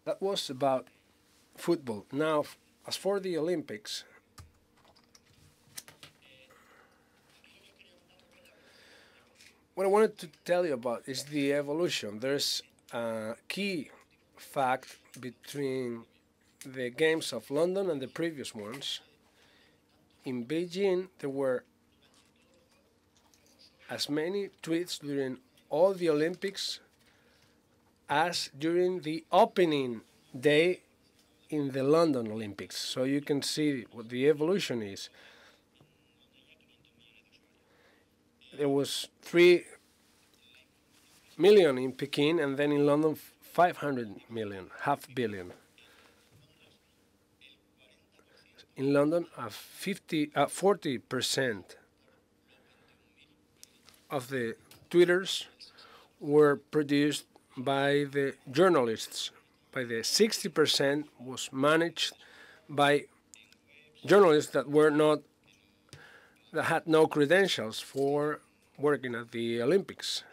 That was about football. Now, as for the Olympics, what I wanted to tell you about is the evolution. There's a key fact between the Games of London and the previous ones. In Beijing, there were as many tweets during all the Olympics as during the opening day in the London Olympics. So you can see what the evolution is. There was 3 million in Peking, and then in London 500 million, half billion. In London, 40% of the Twitters were produced by the journalists. By the 60% was managed by journalists that had no credentials for working at the Olympics,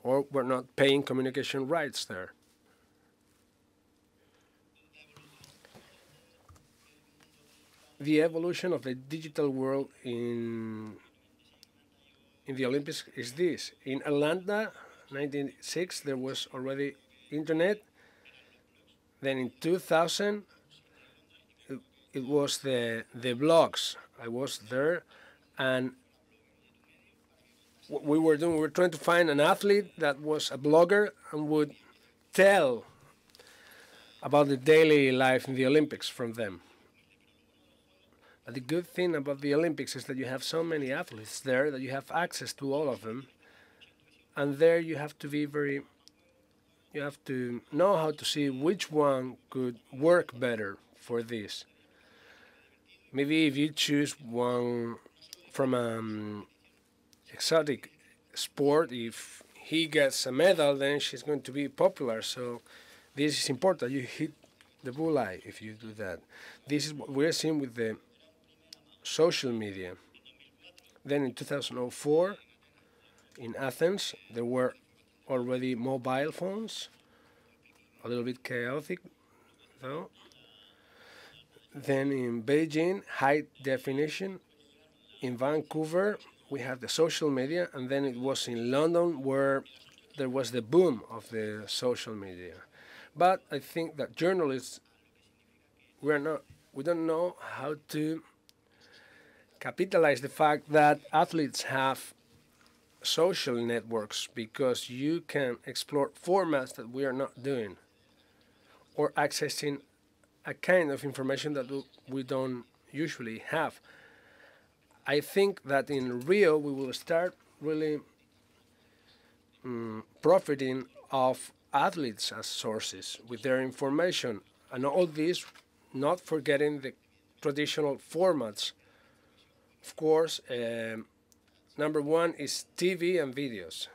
or were not paying communication rights there. The evolution of the digital world in the Olympics is this. In Atlanta, 1996, there was already internet. Then in 2000, it was the blogs. I was there, and what we were doing, we were trying to find an athlete that was a blogger and would tell about the daily life in the Olympics from them. But the good thing about the Olympics is that you have so many athletes there that you have access to all of them, and there you have to be very, you have to know how to see which one could work better for this. Maybe if you choose one from an exotic sport, if he gets a medal, then she's going to be popular. So this is important. You hit the bullseye if you do that. This is what we're seeing with the social media. Then in 2004, in Athens, there were already mobile phones, a little bit chaotic though. Then in Beijing, high definition. In Vancouver, we had the social media, and then it was in London where there was the boom of the social media. But I think that journalists, we don't know how to capitalize the fact that athletes have social networks, because you can explore formats that we are not doing, or accessing a kind of information that we don't usually have. I think that in Rio we will start really profiting of athletes as sources with their information, and all this not forgetting the traditional formats. Of course, number one is TV and videos.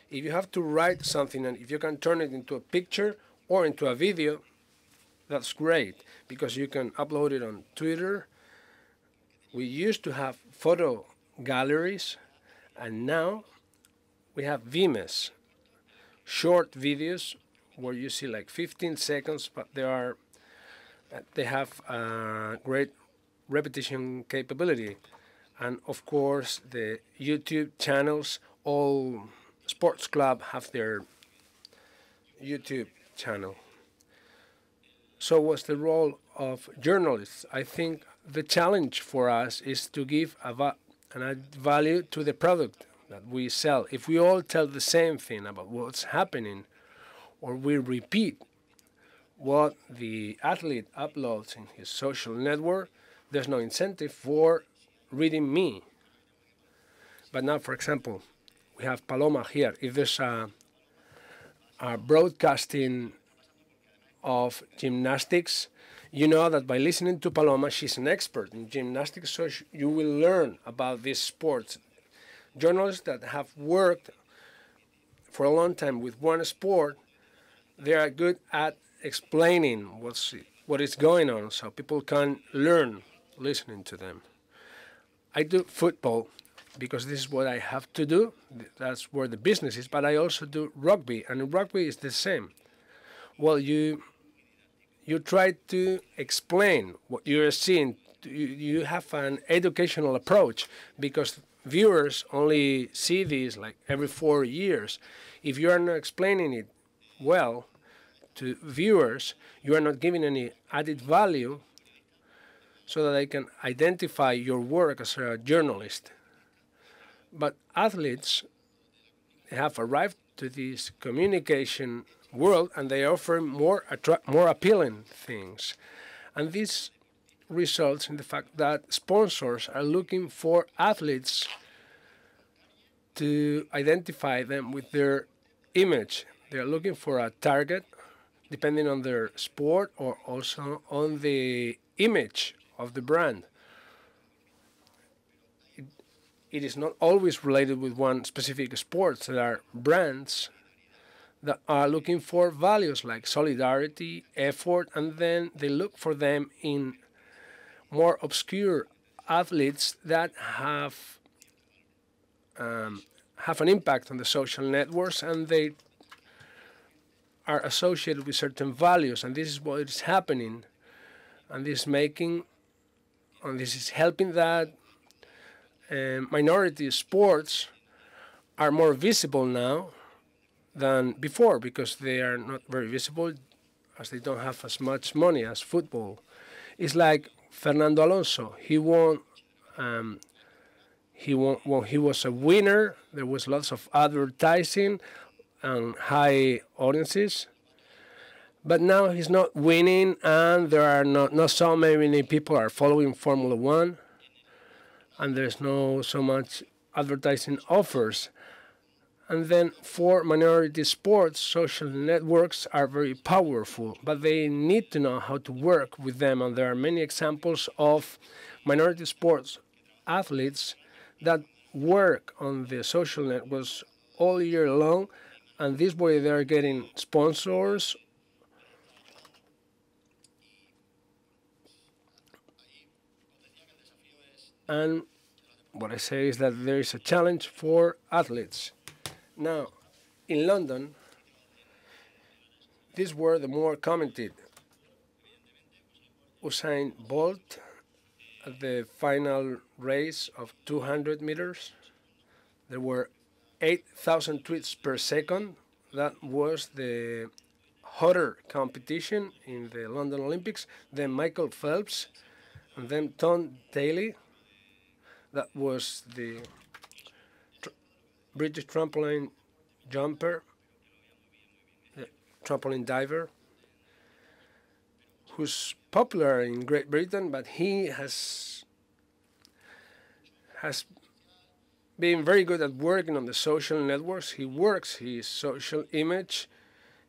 If you have to write something and if you can turn it into a picture or into a video, that's great, because you can upload it on Twitter. We used to have photo galleries, and now we have Vimes, short videos where you see like 15 seconds, but they have great repetition capability. And of course, the YouTube channels, all sports clubs have their YouTube channel. So what's the role of journalists? I think the challenge for us is to give an added value to the product that we sell. If we all tell the same thing about what's happening, or we repeat what the athlete uploads in his social network, there's no incentive for reading me. But now, for example, we have Paloma here. If there's a broadcasting of gymnastics, you know that by listening to Paloma, she's an expert in gymnastics, so you will learn about these sports. Journalists that have worked for a long time with one sport, they are good at explaining what is going on, so people can learn listening to them. I do football because this is what I have to do. That's where the business is. But I also do rugby, and in rugby is the same. Well, you try to explain what you're seeing. You have an educational approach, because viewers only see this like every 4 years. If you are not explaining it well to viewers, you are not giving any added value so that they can identify your work as a journalist. But athletes have arrived to this communication world, and they offer more appealing things. And this results in the fact that sponsors are looking for athletes to identify them with their image. They are looking for a target depending on their sport, or also on the image of the brand. It is not always related with one specific sport. There are brands that are looking for values like solidarity, effort, and then they look for them in more obscure athletes that have an impact on the social networks, and they are associated with certain values, and this is what is happening, and this is helping that minority sports are more visible now than before, because they are not very visible as they don't have as much money as football. It's like Fernando Alonso. When he was a winner, there was lots of advertising and high audiences. But now he's not winning, and there are not so many people are following Formula One, and there's no so much advertising offers. And then for minority sports, social networks are very powerful, but they need to know how to work with them. And there are many examples of minority sports athletes that work on the social networks all year long, and this way they are getting sponsors. And what I say is that there is a challenge for athletes. Now, in London, these were the more commented. Usain Bolt at the final race of 200 meters. There were 8,000 tweets per second. That was the hotter competition in the London Olympics. Then Michael Phelps, and then Tom Daley. That was the British trampoline jumper, the trampoline diver, who's popular in Great Britain, but he has been very good at working on the social networks. He works his social image.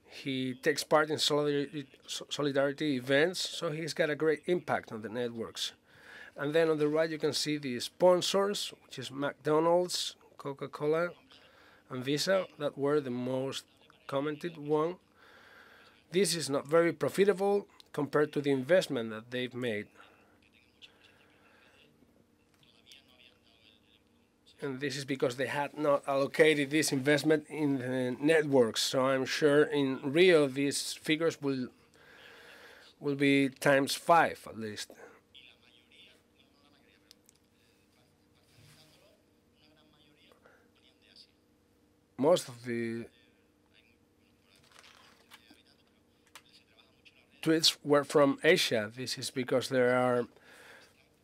He takes part in solidarity events, so he's got a great impact on the networks. And then on the right you can see the sponsors, which is McDonald's, Coca-Cola, and Visa, that were the most commented one. This is not very profitable compared to the investment that they've made. And this is because they had not allocated this investment in the networks. So I'm sure in Rio these figures will be ×5 at least. Most of the tweets were from Asia. This is because there are,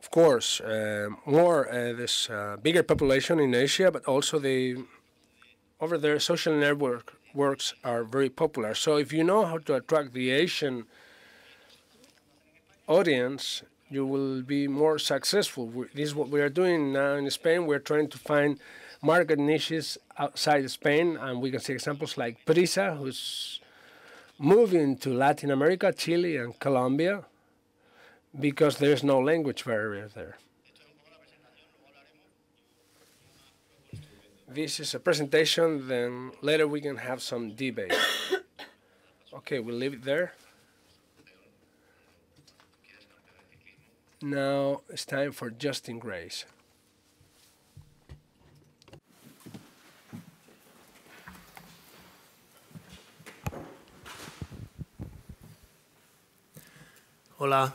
of course, this bigger population in Asia, but also over there social networks are very popular. So if you know how to attract the Asian audience, you will be more successful. This is what we are doing now in Spain. We're trying to find market niches outside Spain, and we can see examples like Prisa, who's moving to Latin America, Chile, and Colombia, because there's no language barrier there. This is a presentation, then later we can have some debate. Okay, we'll leave it there. Now it's time for Justin Grace. Hola.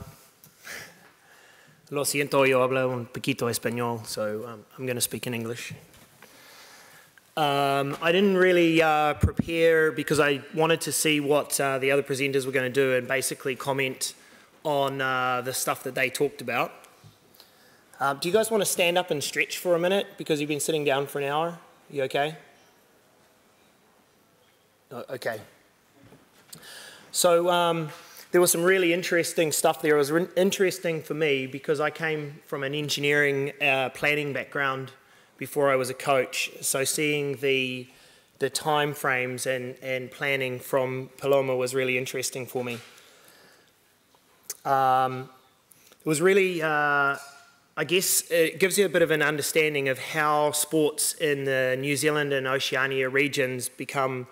Lo siento, yo hablo un poquito español, so I'm going to speak in English. I didn't really prepare because I wanted to see what the other presenters were going to do and basically comment on the stuff that they talked about. Do you guys want to stand up and stretch for a minute because you've been sitting down for an hour? You okay? Okay. So there was some really interesting stuff there. It was interesting for me because I came from an engineering planning background before I was a coach. So seeing the time frames and planning from Paloma was really interesting for me. It was really, I guess, it gives you a bit of an understanding of how sports in the New Zealand and Oceania regions become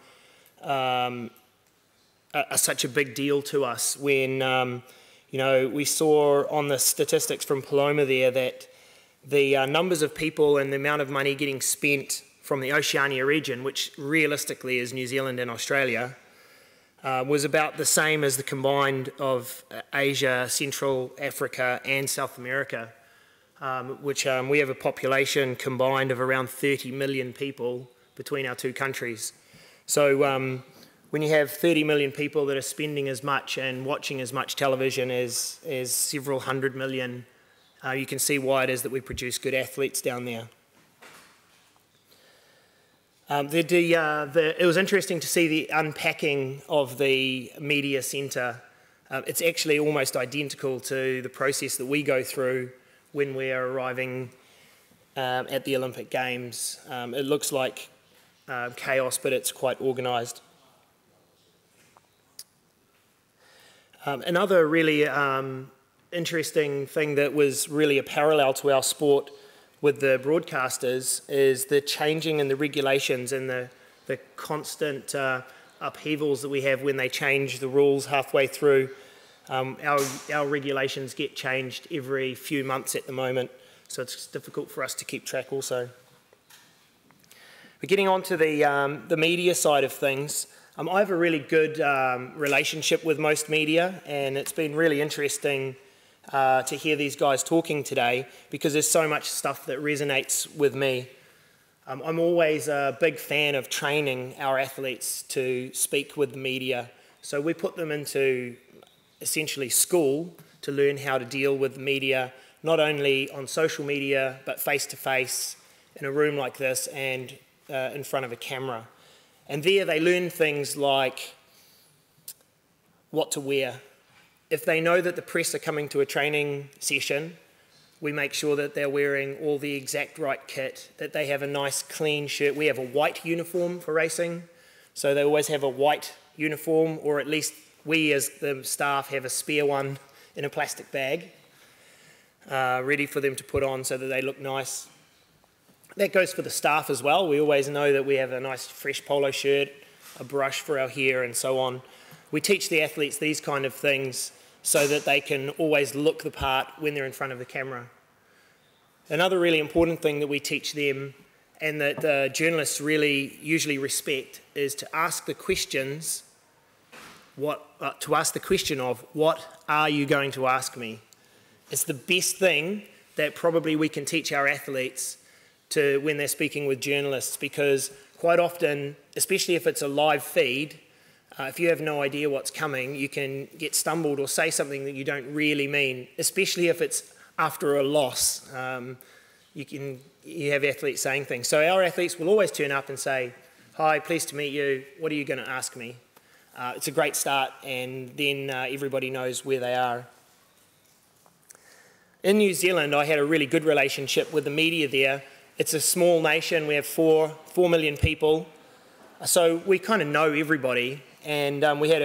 such a big deal to us when, you know, we saw on the statistics from Paloma there that the numbers of people and the amount of money getting spent from the Oceania region, which realistically is New Zealand and Australia, was about the same as the combined of Asia, Central Africa and South America, which we have a population combined of around 30 million people between our two countries. So when you have 30 million people that are spending as much and watching as much television as several hundred million, you can see why it is that we produce good athletes down there. It was interesting to see the unpacking of the media centre. It's actually almost identical to the process that we go through when we're arriving at the Olympic Games. It looks like chaos, but it's quite organised. Another really interesting thing that was really a parallel to our sport with the broadcasters is the changing in the regulations and the constant upheavals that we have when they change the rules halfway through. Our regulations get changed every few months at the moment, so it's difficult for us to keep track also. But getting on to the media side of things, I have a really good relationship with most media, and it's been really interesting to hear these guys talking today because there's so much stuff that resonates with me. I'm always a big fan of training our athletes to speak with the media. So we put them into essentially school to learn how to deal with the media, not only on social media, but face-to-face in a room like this and in front of a camera. And there they learn things like what to wear. If they know that the press are coming to a training session, we make sure that they're wearing all the exact right kit, that they have a nice clean shirt. We have a white uniform for racing, so they always have a white uniform, or at least we as the staff have a spare one in a plastic bag, ready for them to put on so that they look nice. That goes for the staff as well. We always know that we have a nice fresh polo shirt, a brush for our hair and so on. We teach the athletes these kind of things so that they can always look the part when they're in front of the camera. Another really important thing that we teach them and that the journalists really usually respect is to ask the questions, to ask the question of, what are you going to ask me? It's the best thing that probably we can teach our athletes to when they're speaking with journalists, because quite often, especially if it's a live feed, if you have no idea what's coming, you can get stumbled or say something that you don't really mean, especially if it's after a loss. You have athletes saying things. So our athletes will always turn up and say, "Hi, pleased to meet you. What are you going to ask me?" It's a great start, and then everybody knows where they are. In New Zealand, I had a really good relationship with the media there. It's a small nation. We have 4 million people. So we kind of know everybody. And we had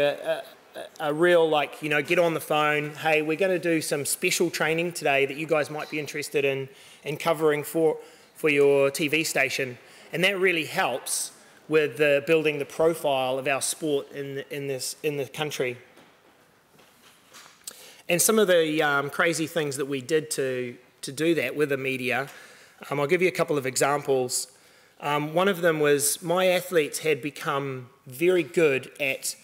a real, get on the phone. Hey, we're going to do some special training today that you guys might be interested in covering for your TV station. And that really helps with building the profile of our sport in the country. And some of the crazy things that we did to do that with the media, I'll give you a couple of examples. One of them was my athletes had become very good at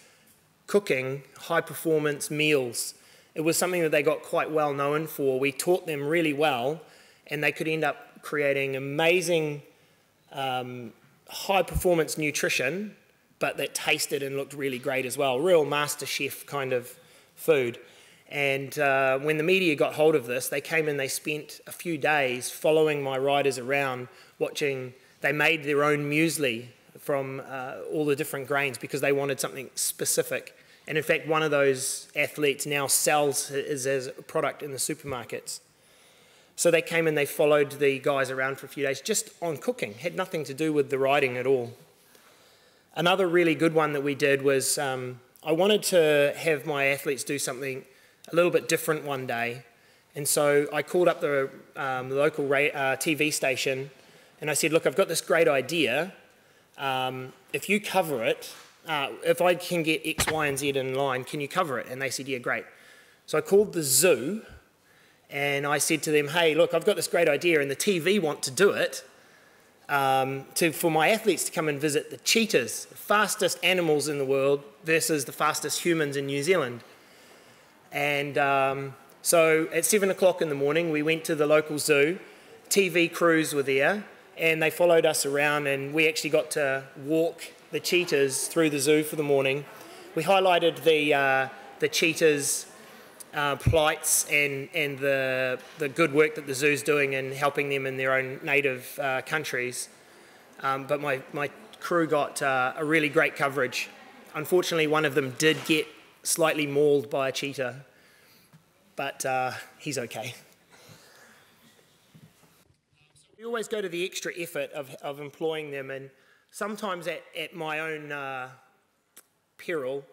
cooking high-performance meals. It was something that they got quite well known for. We taught them really well, and they could end up creating amazing high-performance nutrition, but that tasted and looked really great as well. Real master chef kind of food. And when the media got hold of this, they came and they spent a few days following my riders around, watching. They made their own muesli from all the different grains because they wanted something specific. And in fact, one of those athletes now sells his as a product in the supermarkets. So they came and they followed the guys around for a few days just on cooking. Had nothing to do with the riding at all. Another really good one that we did was I wanted to have my athletes do something a little bit different one day. And so I called up the local TV station and I said, look, I've got this great idea. If you cover it, if I can get X, Y, and Z in line, can you cover it? And they said, yeah, great. So I called the zoo and I said to them, hey, look, I've got this great idea and the TV want to do it for my athletes to come and visit the cheetahs, the fastest animals in the world versus the fastest humans in New Zealand. And so at 7 o'clock in the morning, we went to the local zoo. TV crews were there, and they followed us around, and we actually got to walk the cheetahs through the zoo for the morning. We highlighted the cheetahs' plights and the good work that the zoo's doing in helping them in their own native countries. But my crew got a really great coverage. Unfortunately, one of them did get slightly mauled by a cheetah, but he's okay. We always go to the extra effort of employing them, and sometimes at my own peril.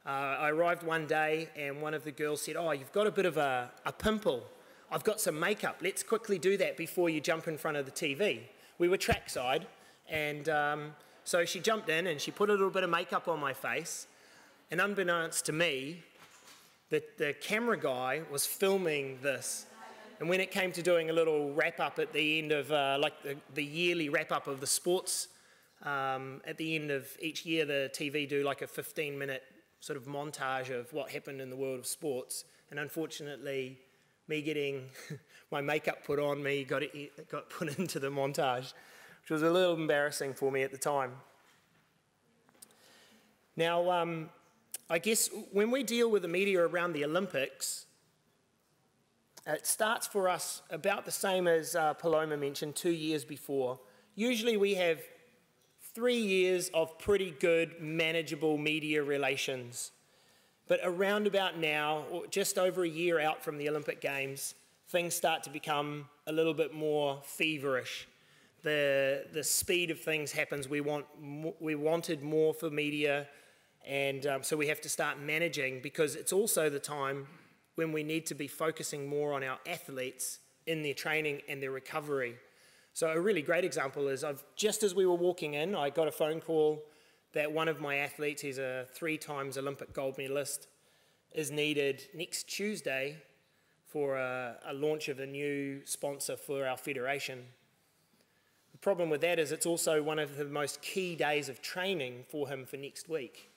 I arrived one day and one of the girls said, "Oh, you've got a bit of a pimple. I've got some makeup. Let's quickly do that before you jump in front of the TV." We were trackside, and so she jumped in and she put a little bit of makeup on my face, and unbeknownst to me, the camera guy was filming this. And when it came to doing a little wrap-up at the end of, like the yearly wrap-up of the sports, at the end of each year the TV do like a 15-minute sort of montage of what happened in the world of sports. And unfortunately, me getting my makeup put on me got put into the montage, which was a little embarrassing for me at the time. Now, I guess when we deal with the media around the Olympics, it starts for us about the same as Paloma mentioned, 2 years before. Usually we have 3 years of pretty good, manageable media relations. But around about now, or just over a year out from the Olympic Games, things start to become a little bit more feverish. The speed of things happens. We wanted more for media, and so we have to start managing, because it's also the time when we need to be focusing more on our athletes in their training and their recovery. So a really great example is just as we were walking in, I got a phone call that one of my athletes, he's a 3 times Olympic gold medalist, is needed next Tuesday for a launch of a new sponsor for our federation. The problem with that is it's also one of the most key days of training for him for next week.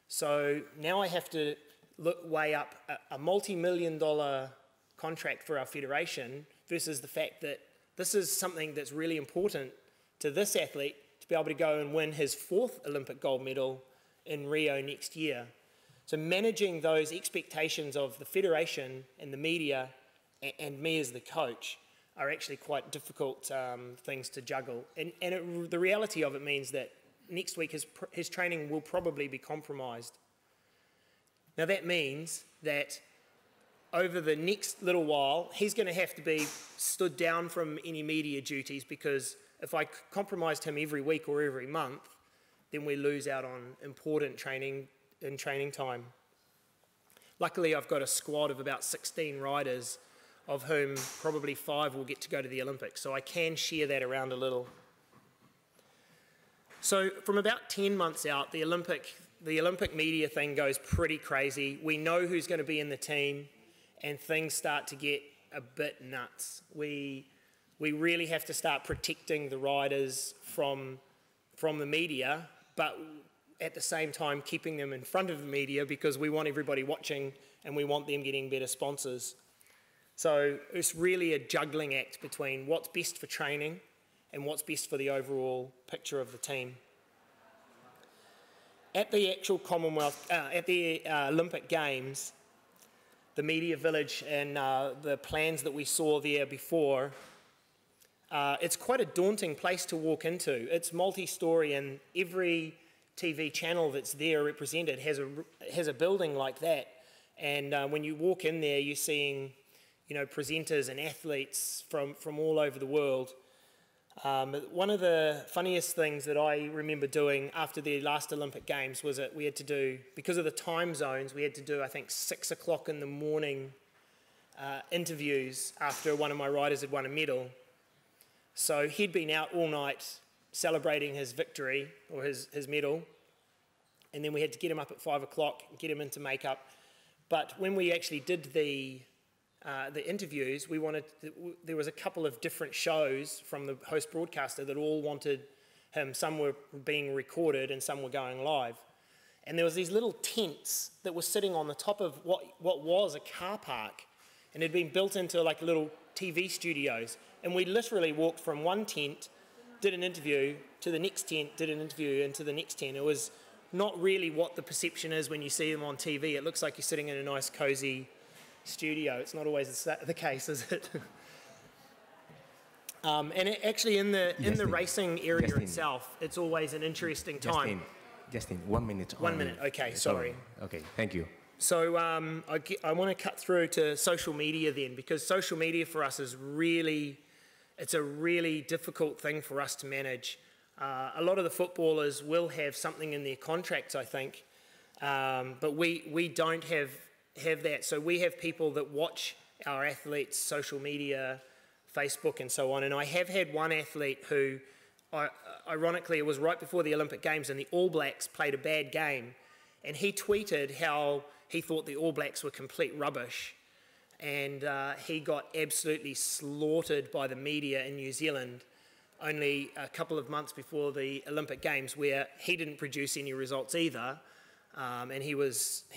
So now I have to weigh up a multi-million-dollar contract for our federation versus the fact that this is something that's really important to this athlete to be able to go and win his 4th Olympic gold medal in Rio next year. So managing those expectations of the federation and the media and me as the coach are actually quite difficult things to juggle. And the reality of it means that next week his training will probably be compromised. Now that means that over the next little while, he's going to have to be stood down from any media duties, because if I compromised him every week or every month, then we lose out on important training in training time. Luckily, I've got a squad of about 16 riders, of whom probably 5 will get to go to the Olympics, so I can share that around a little. So from about 10 months out, the Olympic media thing goes pretty crazy. We know who's going to be in the team, and things start to get a bit nuts. We really have to start protecting the riders from the media, but at the same time keeping them in front of the media, because we want everybody watching and we want them getting better sponsors. So it's really a juggling act between what's best for training and what's best for the overall picture of the team. At the actual Olympic Games, the media village and the plans that we saw there before, it's quite a daunting place to walk into. It's multi-story, and every TV channel that's there represented has a building like that. And when you walk in there, you're seeing, presenters and athletes from all over the world. One of the funniest things that I remember doing after the last Olympic Games was that we had to do, because of the time zones, we had to do, I think, 6 o'clock in the morning interviews after one of my riders had won a medal. So he'd been out all night celebrating his victory, or his medal, and then we had to get him up at 5 o'clock, get him into makeup. But when we actually did the interviews, there was a couple of different shows from the host broadcaster that all wanted him. Some were being recorded and some were going live. And there was these little tents that were sitting on the top of what was a car park, and it had been built into like little TV studios. And we literally walked from one tent did an interview, to the next tent, did an interview, and to the next tent. It was not really what the perception is when you see them on TV. It looks like you're sitting in a nice, cosy studio. It's not always the case, is it? And actually, in the racing area itself, it's always an interesting time. Justin, 1 minute. 1 minute. Okay, sorry. Okay, thank you. So I want to cut through to social media then, because social media for us is it's a really difficult thing for us to manage. A lot of the footballers will have something in their contracts, I think, but we don't have that. So we have people that watch our athletes' social media, Facebook and so on, and I have had one athlete who, ironically, it was right before the Olympic Games and the All Blacks played a bad game, and he tweeted how he thought the All Blacks were complete rubbish, and he got absolutely slaughtered by the media in New Zealand only a couple of months before the Olympic Games, where he didn't produce any results either, and he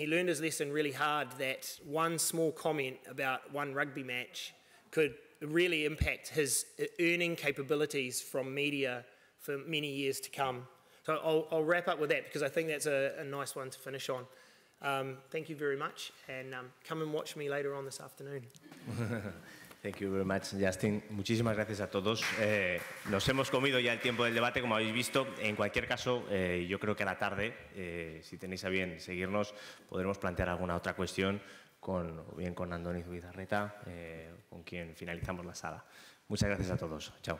learned his lesson really hard that one small comment about one rugby match could really impact his earning capabilities from media for many years to come. So I'll wrap up with that because I think that's a nice one to finish on. Thank you very much, and come and watch me later on this afternoon. Thank you very much, Justin. Muchísimas gracias a todos. Nos hemos comido ya el tiempo del debate, como habéis visto. En cualquier caso, yo creo que a la tarde, si tenéis a bien seguirnos, podremos plantear alguna otra cuestión bien con Andoni Zubizarreta, con quien finalizamos la sala. Muchas gracias a todos. Chao.